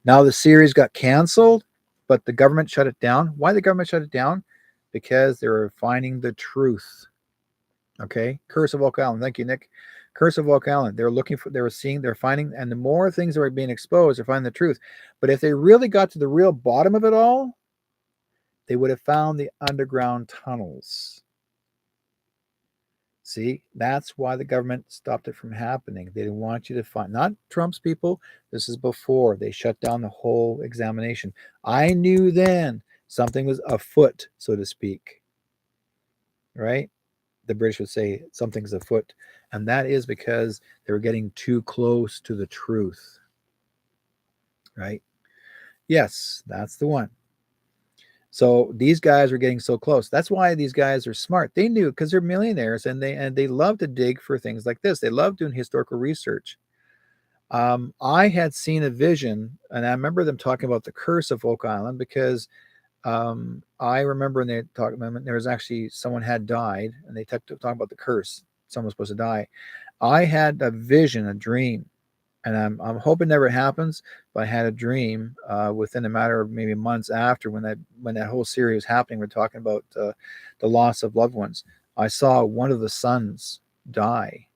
Now the series got canceled, but the government shut it down. Why the government shut it down? Because they were finding the truth. Okay, Curse of Oak Island. Thank you, Nick. Curse of Oak Island. They were looking for, they were seeing, they're finding, and the more things that were being exposed, they're finding the truth. But if they really got to the real bottom of it all, they would have found the underground tunnels. See, that's why the government stopped it from happening. They didn't want you to find, not Trump's people. This is before they shut down the whole examination. I knew then something was afoot, so to speak. Right? The British would say something's afoot. And that is because they were getting too close to the truth. Right? Yes, that's the one. So these guys are getting so close. That's why these guys are smart. They knew because they're millionaires and they love to dig for things like this. They love doing historical research. I had seen a vision, and I remember them talking about the curse of Oak Island because I remember when they talked about there was actually someone had died, and they talked about the curse. Someone was supposed to die. I had a vision, a dream, and I'm hoping never happens. But I had a dream within a matter of maybe months after when that whole series was happening. We're talking about the loss of loved ones. I saw one of the sons die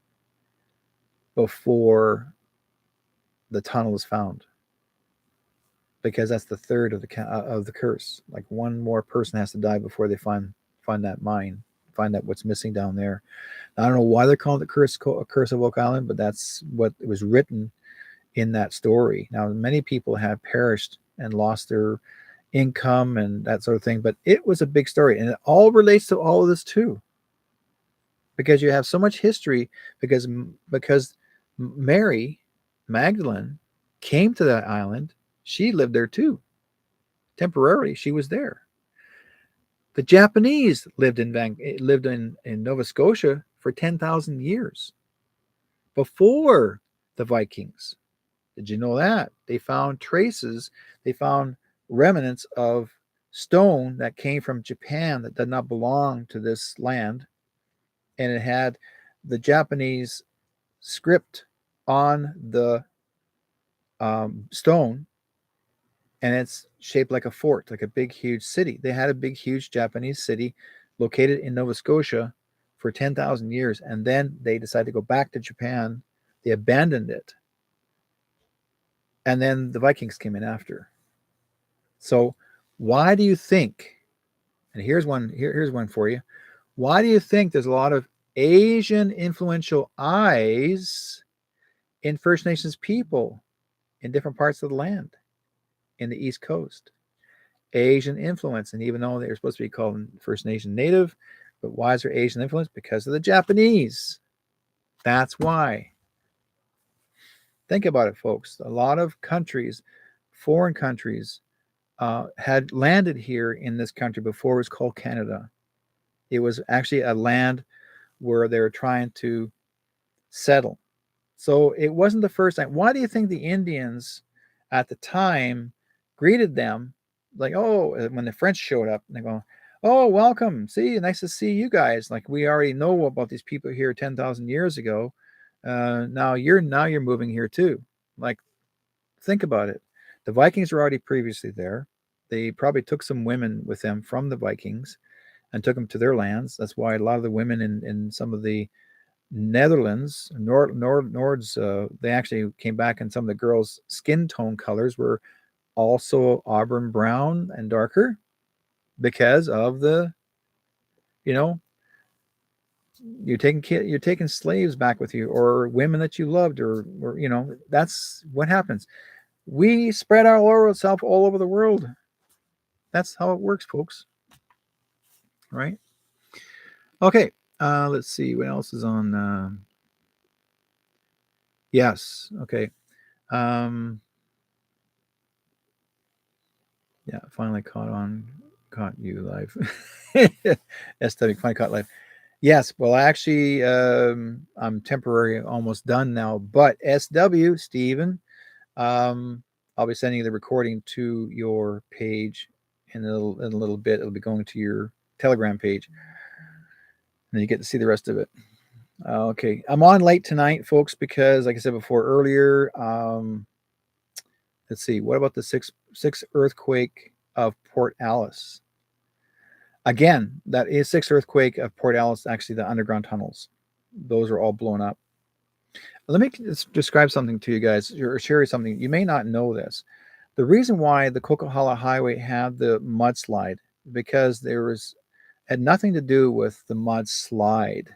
before the tunnel was found, because that's the third of the curse. Like one more person has to die before they find that mine, find that what's missing down there. Now, I don't know why they're calling it curse of Oak Island, but that's what it was written in that story. Now, many people have perished and lost their income and that sort of thing, but it was a big story, and it all relates to all of this too, because you have so much history. Because Mary Magdalene came to that island. She lived there too. Temporarily, she was there. The Japanese lived in Nova Scotia for 10,000 years before the Vikings. Did you know that? They found traces, they found remnants of stone that came from Japan that did not belong to this land, and it had the Japanese script on the stone, and it's shaped like a fort, like a big, huge city. They had a big, huge Japanese city located in Nova Scotia for 10,000 years, and then they decided to go back to Japan. They abandoned it, and then the Vikings came in after. So, why do you think? And here's one. Here's one for you. Why do you think there's a lot of Asian influential eyes in First Nations people in different parts of the land in the East Coast? Asian influence, and even though they're supposed to be called First Nation Native, but why is there Asian influence? Because of the Japanese. That's why. Think about it, folks. A lot of countries, foreign countries, had landed here in this country before it was called Canada. It was actually a land where they're trying to settle. So it wasn't the first time. Why do you think the Indians at the time greeted them like, oh, when the French showed up, and they go, oh, welcome. See, nice to see you guys. Like, we already know about these people here 10,000 years ago. Now you're moving here too. Like, think about it. The Vikings were already previously there. They probably took some women with them from the Vikings and took them to their lands. That's why a lot of the women in some of the Netherlands, Nords, they actually came back, and some of the girls' skin tone colors were also auburn brown and darker because of the, you know, you're taking slaves back with you, or women that you loved, or that's what happens. We spread our oral self all over the world. That's how it works, folks. Right? Okay. Let's see what else is on. Yes. Okay. Um, yeah. Finally caught you live. SW finally caught live. Yes. Well, actually, I'm temporary, almost done now. But SW Stephen, I'll be sending the recording to your page in a little bit. It'll be going to your Telegram page, and you get to see the rest of it. Okay, I'm on late tonight, folks, because, like I said before earlier, let's see. What about the six earthquake of Port Alice? Again, that is sixth earthquake of Port Alice. Actually, the underground tunnels, those are all blown up. Let me describe something to you guys, or share you something. You may not know this. The reason why the Coquihalla Highway had the mudslide, because had nothing to do with the mudslide.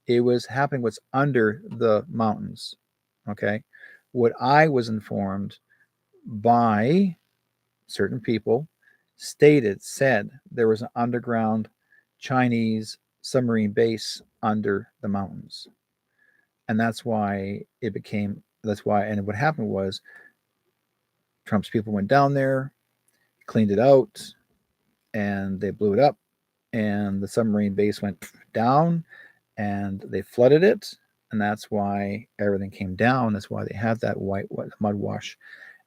It was happening what's under the mountains. Okay. What I was informed by certain people said there was an underground Chinese submarine base under the mountains. And and what happened was Trump's people went down there, cleaned it out, and they blew it up. And the submarine base went down, and they flooded it. And that's why everything came down. That's why they had that white mud wash.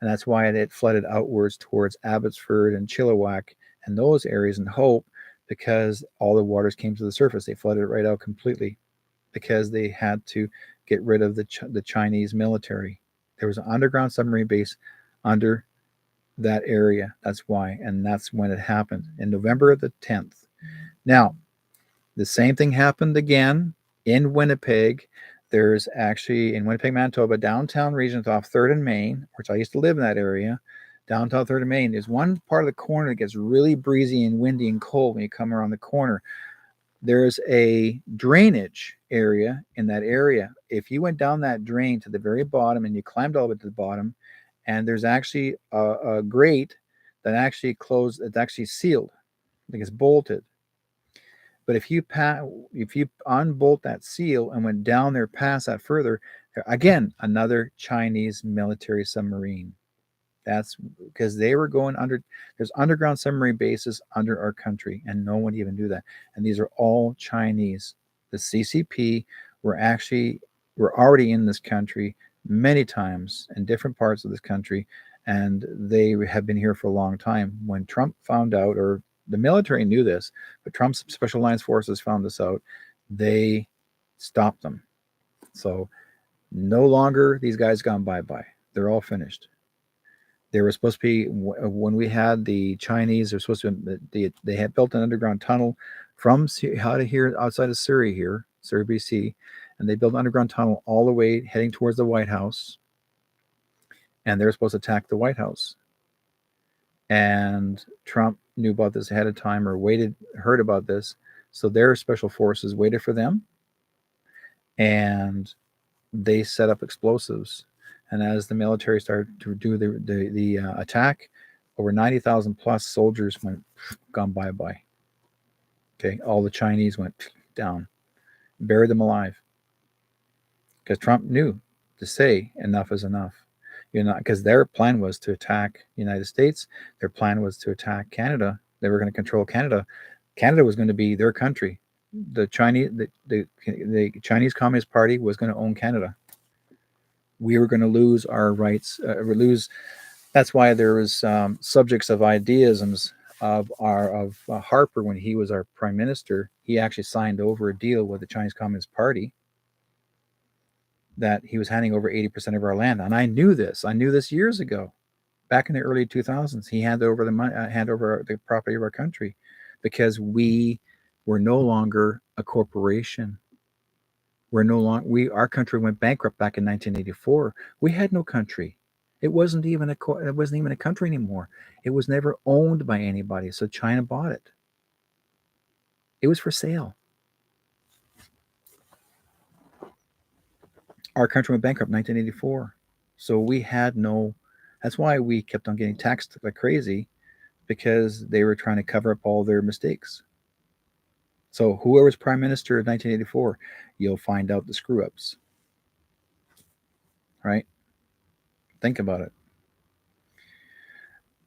And that's why it flooded outwards towards Abbotsford and Chilliwack and those areas in Hope, because all the waters came to the surface. They flooded it right out completely because they had to get rid of the Chinese military. There was an underground submarine base under that area. That's why. And that's when it happened, in November the 10th. Now, the same thing happened again in Winnipeg. There's actually, in Winnipeg, Manitoba, downtown region off 3rd and Main, which I used to live in that area, downtown 3rd and Main. There's one part of the corner that gets really breezy and windy and cold when you come around the corner. There's a drainage area in that area. If you went down that drain to the very bottom and you climbed all the way to the bottom, and there's actually a grate that actually closed, it's actually sealed, I think it's bolted. But if you unbolt that seal and went down there past that further, again, another Chinese military submarine. That's because they were going under. There's underground submarine bases under our country, and no one even knew that. And these are all Chinese. The CCP were already in this country many times in different parts of this country, and they have been here for a long time. When Trump found out, or the military knew this, but Trump's Special Alliance Forces found this out, they stopped them. So no longer these guys gone bye-bye. They're all finished. They were supposed to be, when we had the Chinese, they're supposed to they had built an underground tunnel from out of here, outside of Surrey here, Surrey, BC, and they built an underground tunnel all the way heading towards the White House, and they're supposed to attack the White House. And Trump knew about this ahead of time, or heard about this, so their special forces waited for them, and they set up explosives. And as the military started to do the attack, over 90,000 plus soldiers gone bye-bye. Okay, all the Chinese went down, buried them alive. Because Trump knew to say enough is enough. Because their plan was to attack the United States. Their plan was to attack Canada. They were going to control Canada. Canada was going to be their country. the Chinese Communist Party was going to own Canada. We were going to lose our rights. Lose. That's why there was subjects of idealisms of Harper when he was our prime minister. He actually signed over a deal with the Chinese Communist Party that he was handing over 80% of our land, and I knew this. I knew this years ago, back in the early 2000s. He handed over the money, hand over the property of our country, because we were no longer a corporation. We're no longer our country went bankrupt back in 1984. We had no country. It wasn't even a country anymore. It was never owned by anybody. So China bought it. It was for sale. Our country went bankrupt in 1984. So we had no. That's why we kept on getting taxed like crazy, because they were trying to cover up all their mistakes. So whoever was prime minister of 1984, you'll find out the screw ups. Right? Think about it.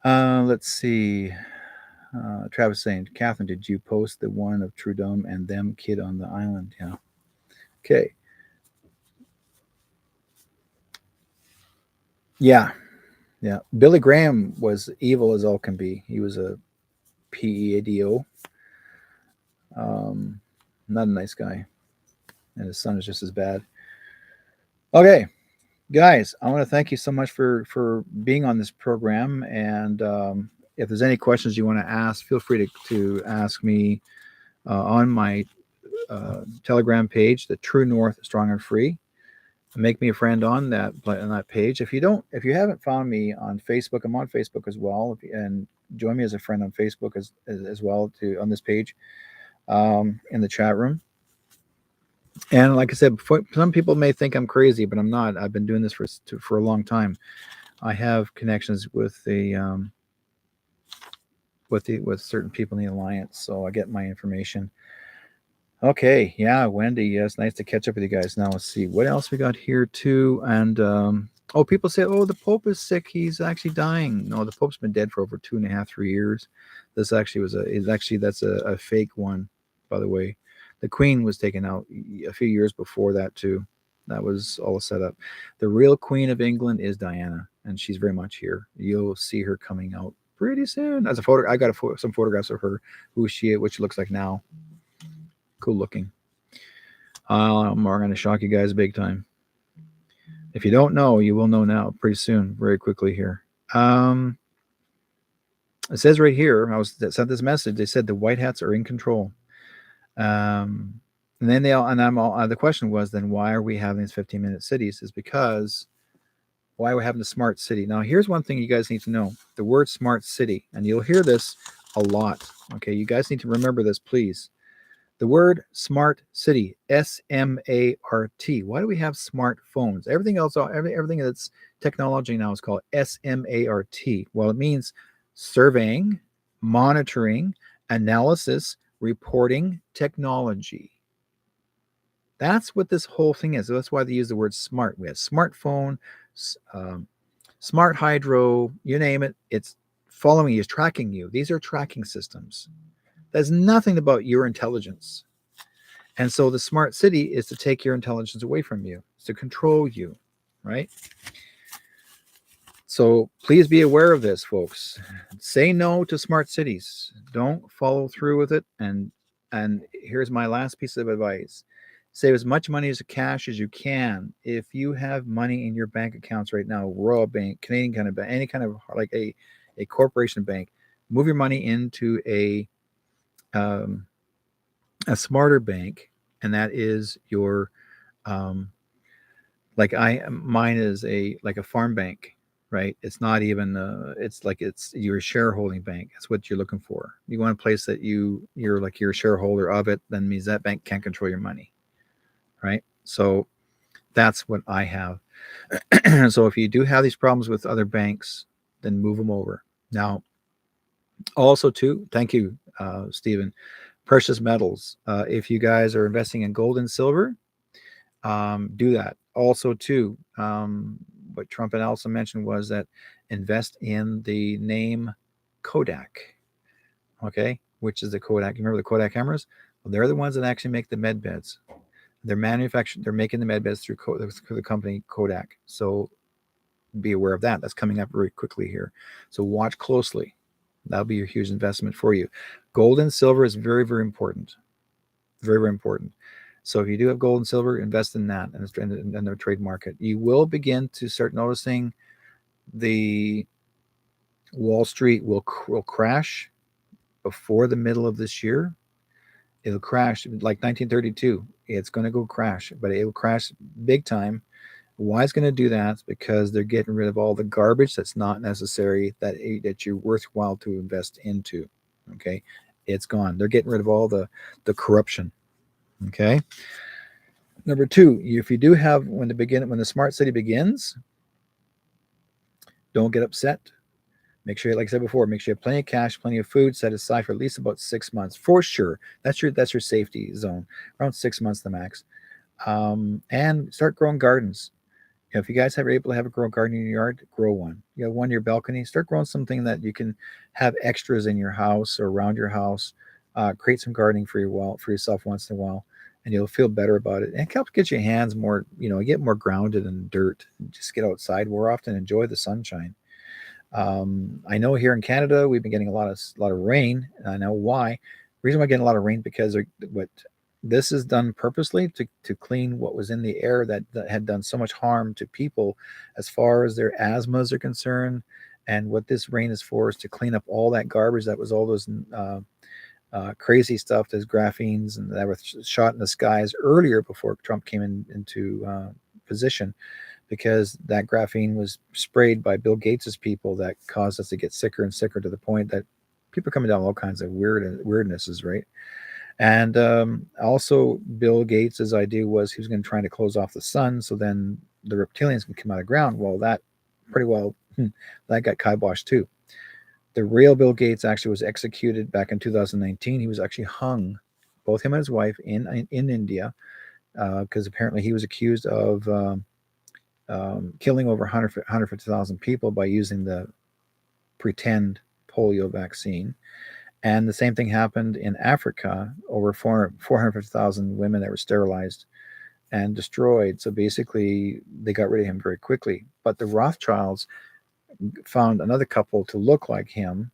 Let's see. Travis saying, Catherine, did you post the one of Trudeau and them kid on the island? Yeah. Okay. Yeah. Yeah. Billy Graham was evil as all can be. He was a PEADO. Not a nice guy. And his son is just as bad. Okay. Guys, I want to thank you so much for being on this program. And if there's any questions you want to ask, feel free to ask me on my Telegram page, the True North Strong and Free. Make me a friend on that page. If you haven't found me on Facebook, I'm on Facebook as well, and join me as a friend on Facebook as well on this page, in the chat room. And like I said, some people may think I'm crazy, but I'm not. I've been doing this for a long time. I have connections with with certain people in the alliance, so I get my information. Okay, yeah, Wendy, yes, nice to catch up with you guys. Now let's see what else we got here too. And people say, oh, the Pope is sick. He's actually dying. No, the Pope's been dead for over 2.5, 3 years. This actually that's a fake one, by the way. The Queen was taken out a few years before that too. That was all set up. The real Queen of England is Diana, and she's very much here. You'll see her coming out pretty soon. As a photo, I got some photographs of her, what she looks like now. Cool looking. I'm going to shock you guys big time. If you don't know, you will know now pretty soon, very quickly here. It says right here, sent this message. They said the White Hats are in control. And then the question was, then why are we having these 15-minute cities? Is because why are we having the smart city? Now, here's one thing you guys need to know. The word smart city, and you'll hear this a lot. Okay, you guys need to remember this, please. The word smart city, SMART. Why do we have smartphones? Everything else, everything that's technology now is called SMART. Well, it means surveying, monitoring, analysis, reporting technology. That's what this whole thing is. So that's why they use the word smart. We have smartphone, smart hydro, you name it. It's following you, it's tracking you. These are tracking systems. That's nothing about your intelligence. And so the smart city is to take your intelligence away from you, it's to control you, right? So please be aware of this, folks. Say no to smart cities. Don't follow through with it. And here's my last piece of advice. Save as much money as cash as you can. If you have money in your bank accounts right now, Royal Bank, Canadian kind of bank, any kind of like a corporation bank, move your money into a smarter bank, and that is your mine is a farm bank, right? It's not even it's your shareholding bank. That's what you're looking for. You want a place that you're a shareholder of it, then means that bank can't control your money, right? So that's what I have. So if you do have these problems with other banks, then move them over. Now, also too, thank you, Stephen. Precious metals. If you guys are investing in gold and silver, do that. Also too, what Trump had also mentioned was that invest in the name Kodak, okay, which is the Kodak. You remember the Kodak cameras? Well, they're the ones that actually make the med beds. They're manufacturing. They're making the med beds through the company Kodak. So be aware of that. That's coming up very quickly here. So watch closely. That'll be a huge investment for you. Gold and silver is very, very important. Very, very important. So if you do have gold and silver, invest in that and the trade market. You will begin to start noticing the Wall Street will crash before the middle of this year. It'll crash like 1932. It's going to go crash, but it will crash big time. Why it's going to do that? It's because they're getting rid of all the garbage that's not necessary that you're worthwhile to invest into. Okay, it's gone. They're getting rid of all the corruption. Okay. Number two, if you do have when the smart city begins, don't get upset. Make sure, like I said before, make sure you have plenty of cash, plenty of food set aside for at least about 6 months for sure. That's your safety zone, around 6 months the max. And start growing gardens. If you guys are able to have a grow garden in your yard, grow one. You have one in your balcony. Start growing something that you can have extras in your house or around your house. Create some gardening for yourself once in a while, and you'll feel better about it. And it helps get your hands more, get more grounded in dirt. Just get outside more often. Enjoy the sunshine. I know here in Canada we've been getting a lot of rain, and I know why. The reason why we're getting a lot of rain because what this is done purposely to clean what was in the air that had done so much harm to people as far as their asthmas are concerned. And what this rain is for is to clean up all that garbage that was all those crazy stuff, those graphenes and that were shot in the skies earlier before Trump came into position, because that graphene was sprayed by Bill Gates's people that caused us to get sicker and sicker to the point that people are coming down with all kinds of weirdnesses, right? And also, Bill Gates's idea was he was going to try to close off the sun so then the reptilians can come out of the ground. Well, that pretty well that got kiboshed too. The real Bill Gates actually was executed back in 2019. He was actually hung, both him and his wife, in India, because apparently he was accused of killing over 150,000 people by using the pretend polio vaccine. And the same thing happened in Africa, over 450,000 women that were sterilized and destroyed. So basically, they got rid of him very quickly. But the Rothschilds found another couple to look like him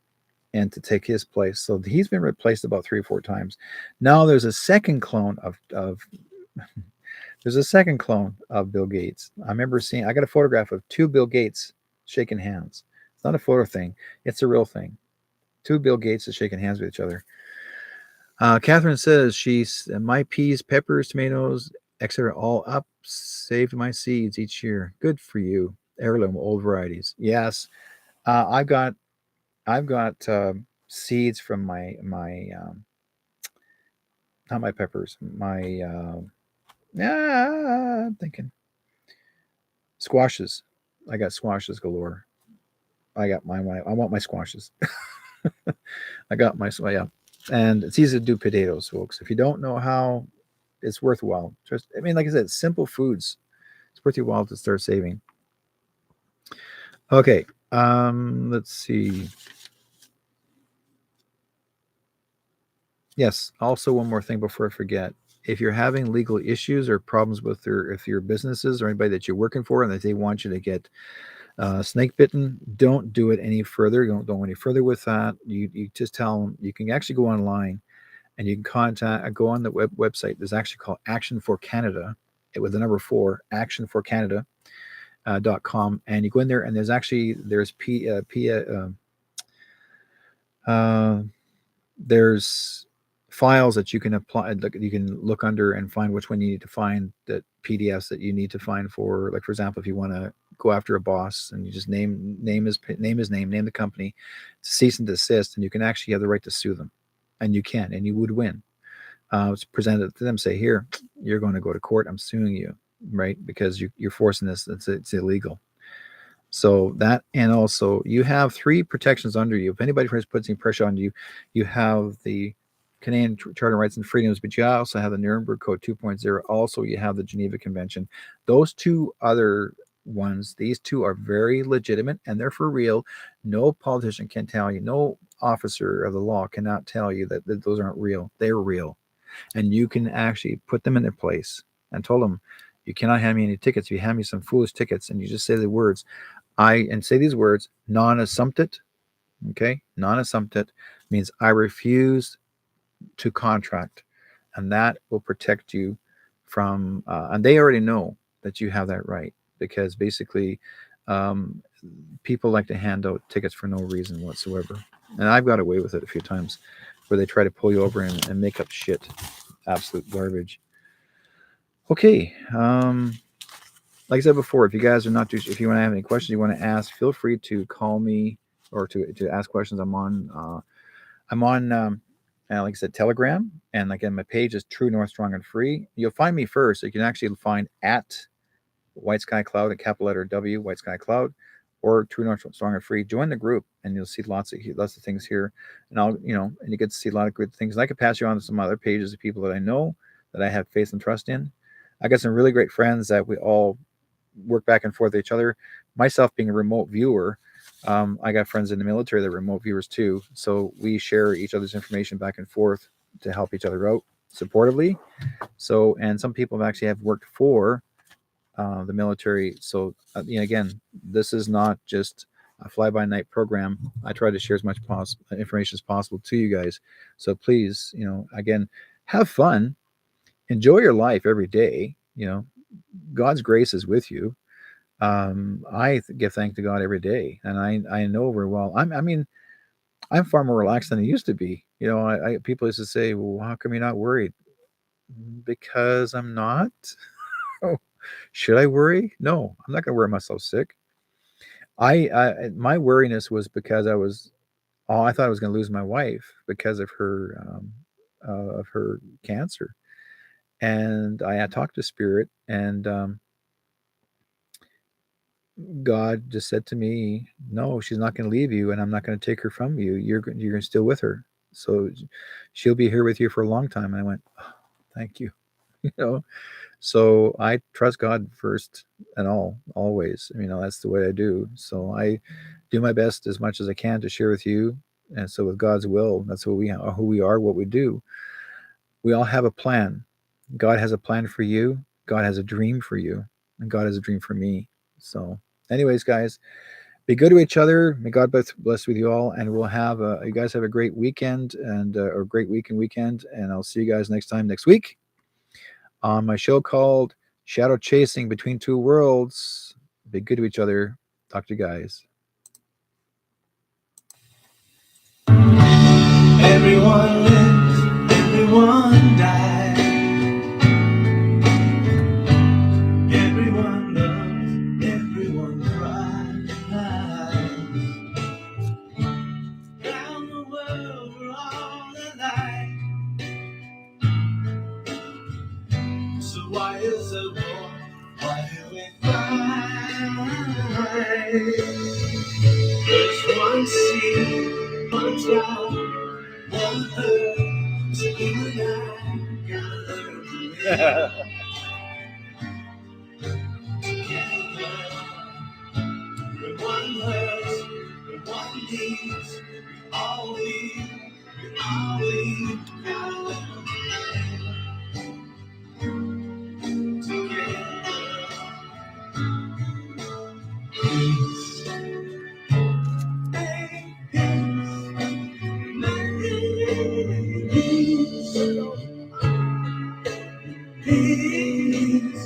and to take his place. So he's been replaced about 3 or 4 times. Now there's a second clone of there's a second clone of Bill Gates. I got a photograph of two Bill Gates shaking hands. It's not a photo thing, it's a real thing. Two Bill Gates is shaking hands with each other. Catherine says my peas, peppers, tomatoes, etc. all up. Saved my seeds each year. Good for you. Heirloom old varieties. Yes, I've got seeds from my not my peppers. I'm thinking squashes. I got squashes galore. I got I want my squashes. I got my yeah. And it's easy to do potatoes, folks. If you don't know how, it's worthwhile. Like I said, simple foods. It's worth your while to start saving. Okay. Let's see. Yes. Also, one more thing before I forget. If you're having legal issues or problems with if your businesses or anybody that you're working for and that they want you to get snake bitten, don't do it any further. Don't go any further with that. You just tell them. You can actually go online and you can go on the website. There's actually called Action for Canada, with the number 4, actionforcanada.com, and you go in there and there's files that you can apply. You can look under and find which one you need to find, that PDFs that you need to find for. Like, for example, if you want to go after a boss and you just name his name, name the company, cease and desist, and you can actually have the right to sue them, and you would win. It's presented to them, say, here, you're going to go to court. I'm suing you, right? Because you're forcing this. It's illegal. So that, and also you have 3 protections under you. If anybody puts any pressure on you, you have the Canadian Charter of Rights and Freedoms, but you also have the Nuremberg Code 2.0. Also, you have the Geneva Convention. Those 2 other ones, these 2 are very legitimate and they're for real. No politician can tell you, no officer of the law cannot tell you that those aren't real. They're real. and you can actually put them in their place and told them, you cannot hand me any tickets. You hand me some foolish tickets, and you just say the words, and say these words, non-assumpted. Okay, non-assumpted means I refuse to contract, and that will protect you from. And they already know that you have that right, because basically, um, people like to hand out tickets for no reason whatsoever, and I've got away with it a few times, where they try to pull you over and make up shit, absolute garbage. Okay. Like I said before, if you guys are not too, if you want to have any questions you want to ask, feel free to call me or to ask questions. I'm on like I said, Telegram, and again, my page is True North Strong and Free. You'll find me first. So you can actually find at White Sky Cloud, a capital letter W, White Sky Cloud, or True North Strong and Free. Join the group, and you'll see lots of things here, and and you get to see a lot of good things. And I could pass you on to some other pages of people that I know, that I have faith and trust in. I got some really great friends that we all work back and forth with each other. Myself being a remote viewer, I got friends in the military that are remote viewers too. So we share each other's information back and forth to help each other out supportively. So, and some people actually have worked for the military. So, again, this is not just a fly-by-night program. I try to share as much information as possible to you guys. So please, again, have fun, enjoy your life every day. God's grace is with you. I give thanks to God every day, and I know very well. I'm far more relaxed than I used to be. People used to say, "Well, how come you're not worried?" Because I'm not. Oh, should I worry? No, I'm not going to worry myself sick. My worriness was because I thought I was going to lose my wife because of her cancer, and I had talked to Spirit, and God just said to me, "No, she's not going to leave you, and I'm not going to take her from you. You're still with her, so she'll be here with you for a long time." And I went, oh, "Thank you." you know. So I trust God first and always. That's the way I do. So I do my best as much as I can to share with you. And so with God's will, that's who we are, what we do. We all have a plan. God has a plan for you. God has a dream for you, and God has a dream for me. So, anyways, guys, be good to each other. May God bless with you all, and you guys have a great weekend or great weekend, and I'll see you guys next time next week on my show called Shadow Chasing Between Two Worlds. Be good to each other. Talk to you guys. Everyone lives, everyone dies. Everyone loves, everyone cries. Round the world we're all alike. So why is the war? Why do we fight? There's one sea, one sky, one earth. So you and I gotta learn to live together. With one hurts, with one needs, we gotta learn to live together. Peace, peace.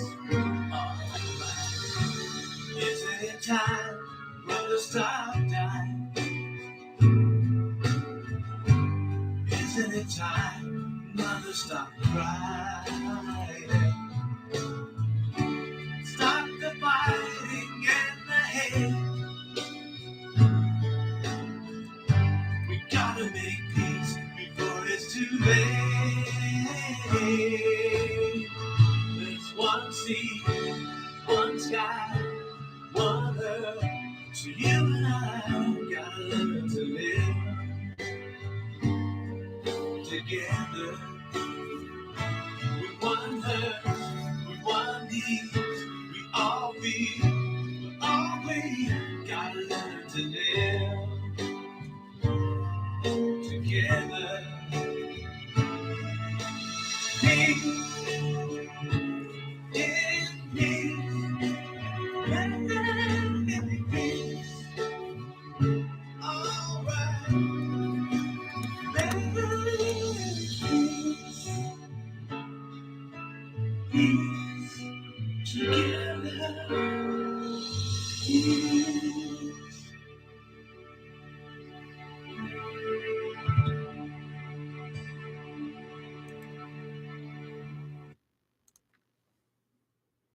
Isn't it time for the stop time? Isn't it time mother stop crying? Stop the fighting and the hate. We gotta make peace before it's too late. There's one sea, one sky, one earth. So you and I gotta learn to live together. With one hurt, with one need, we gotta learn to live together. me.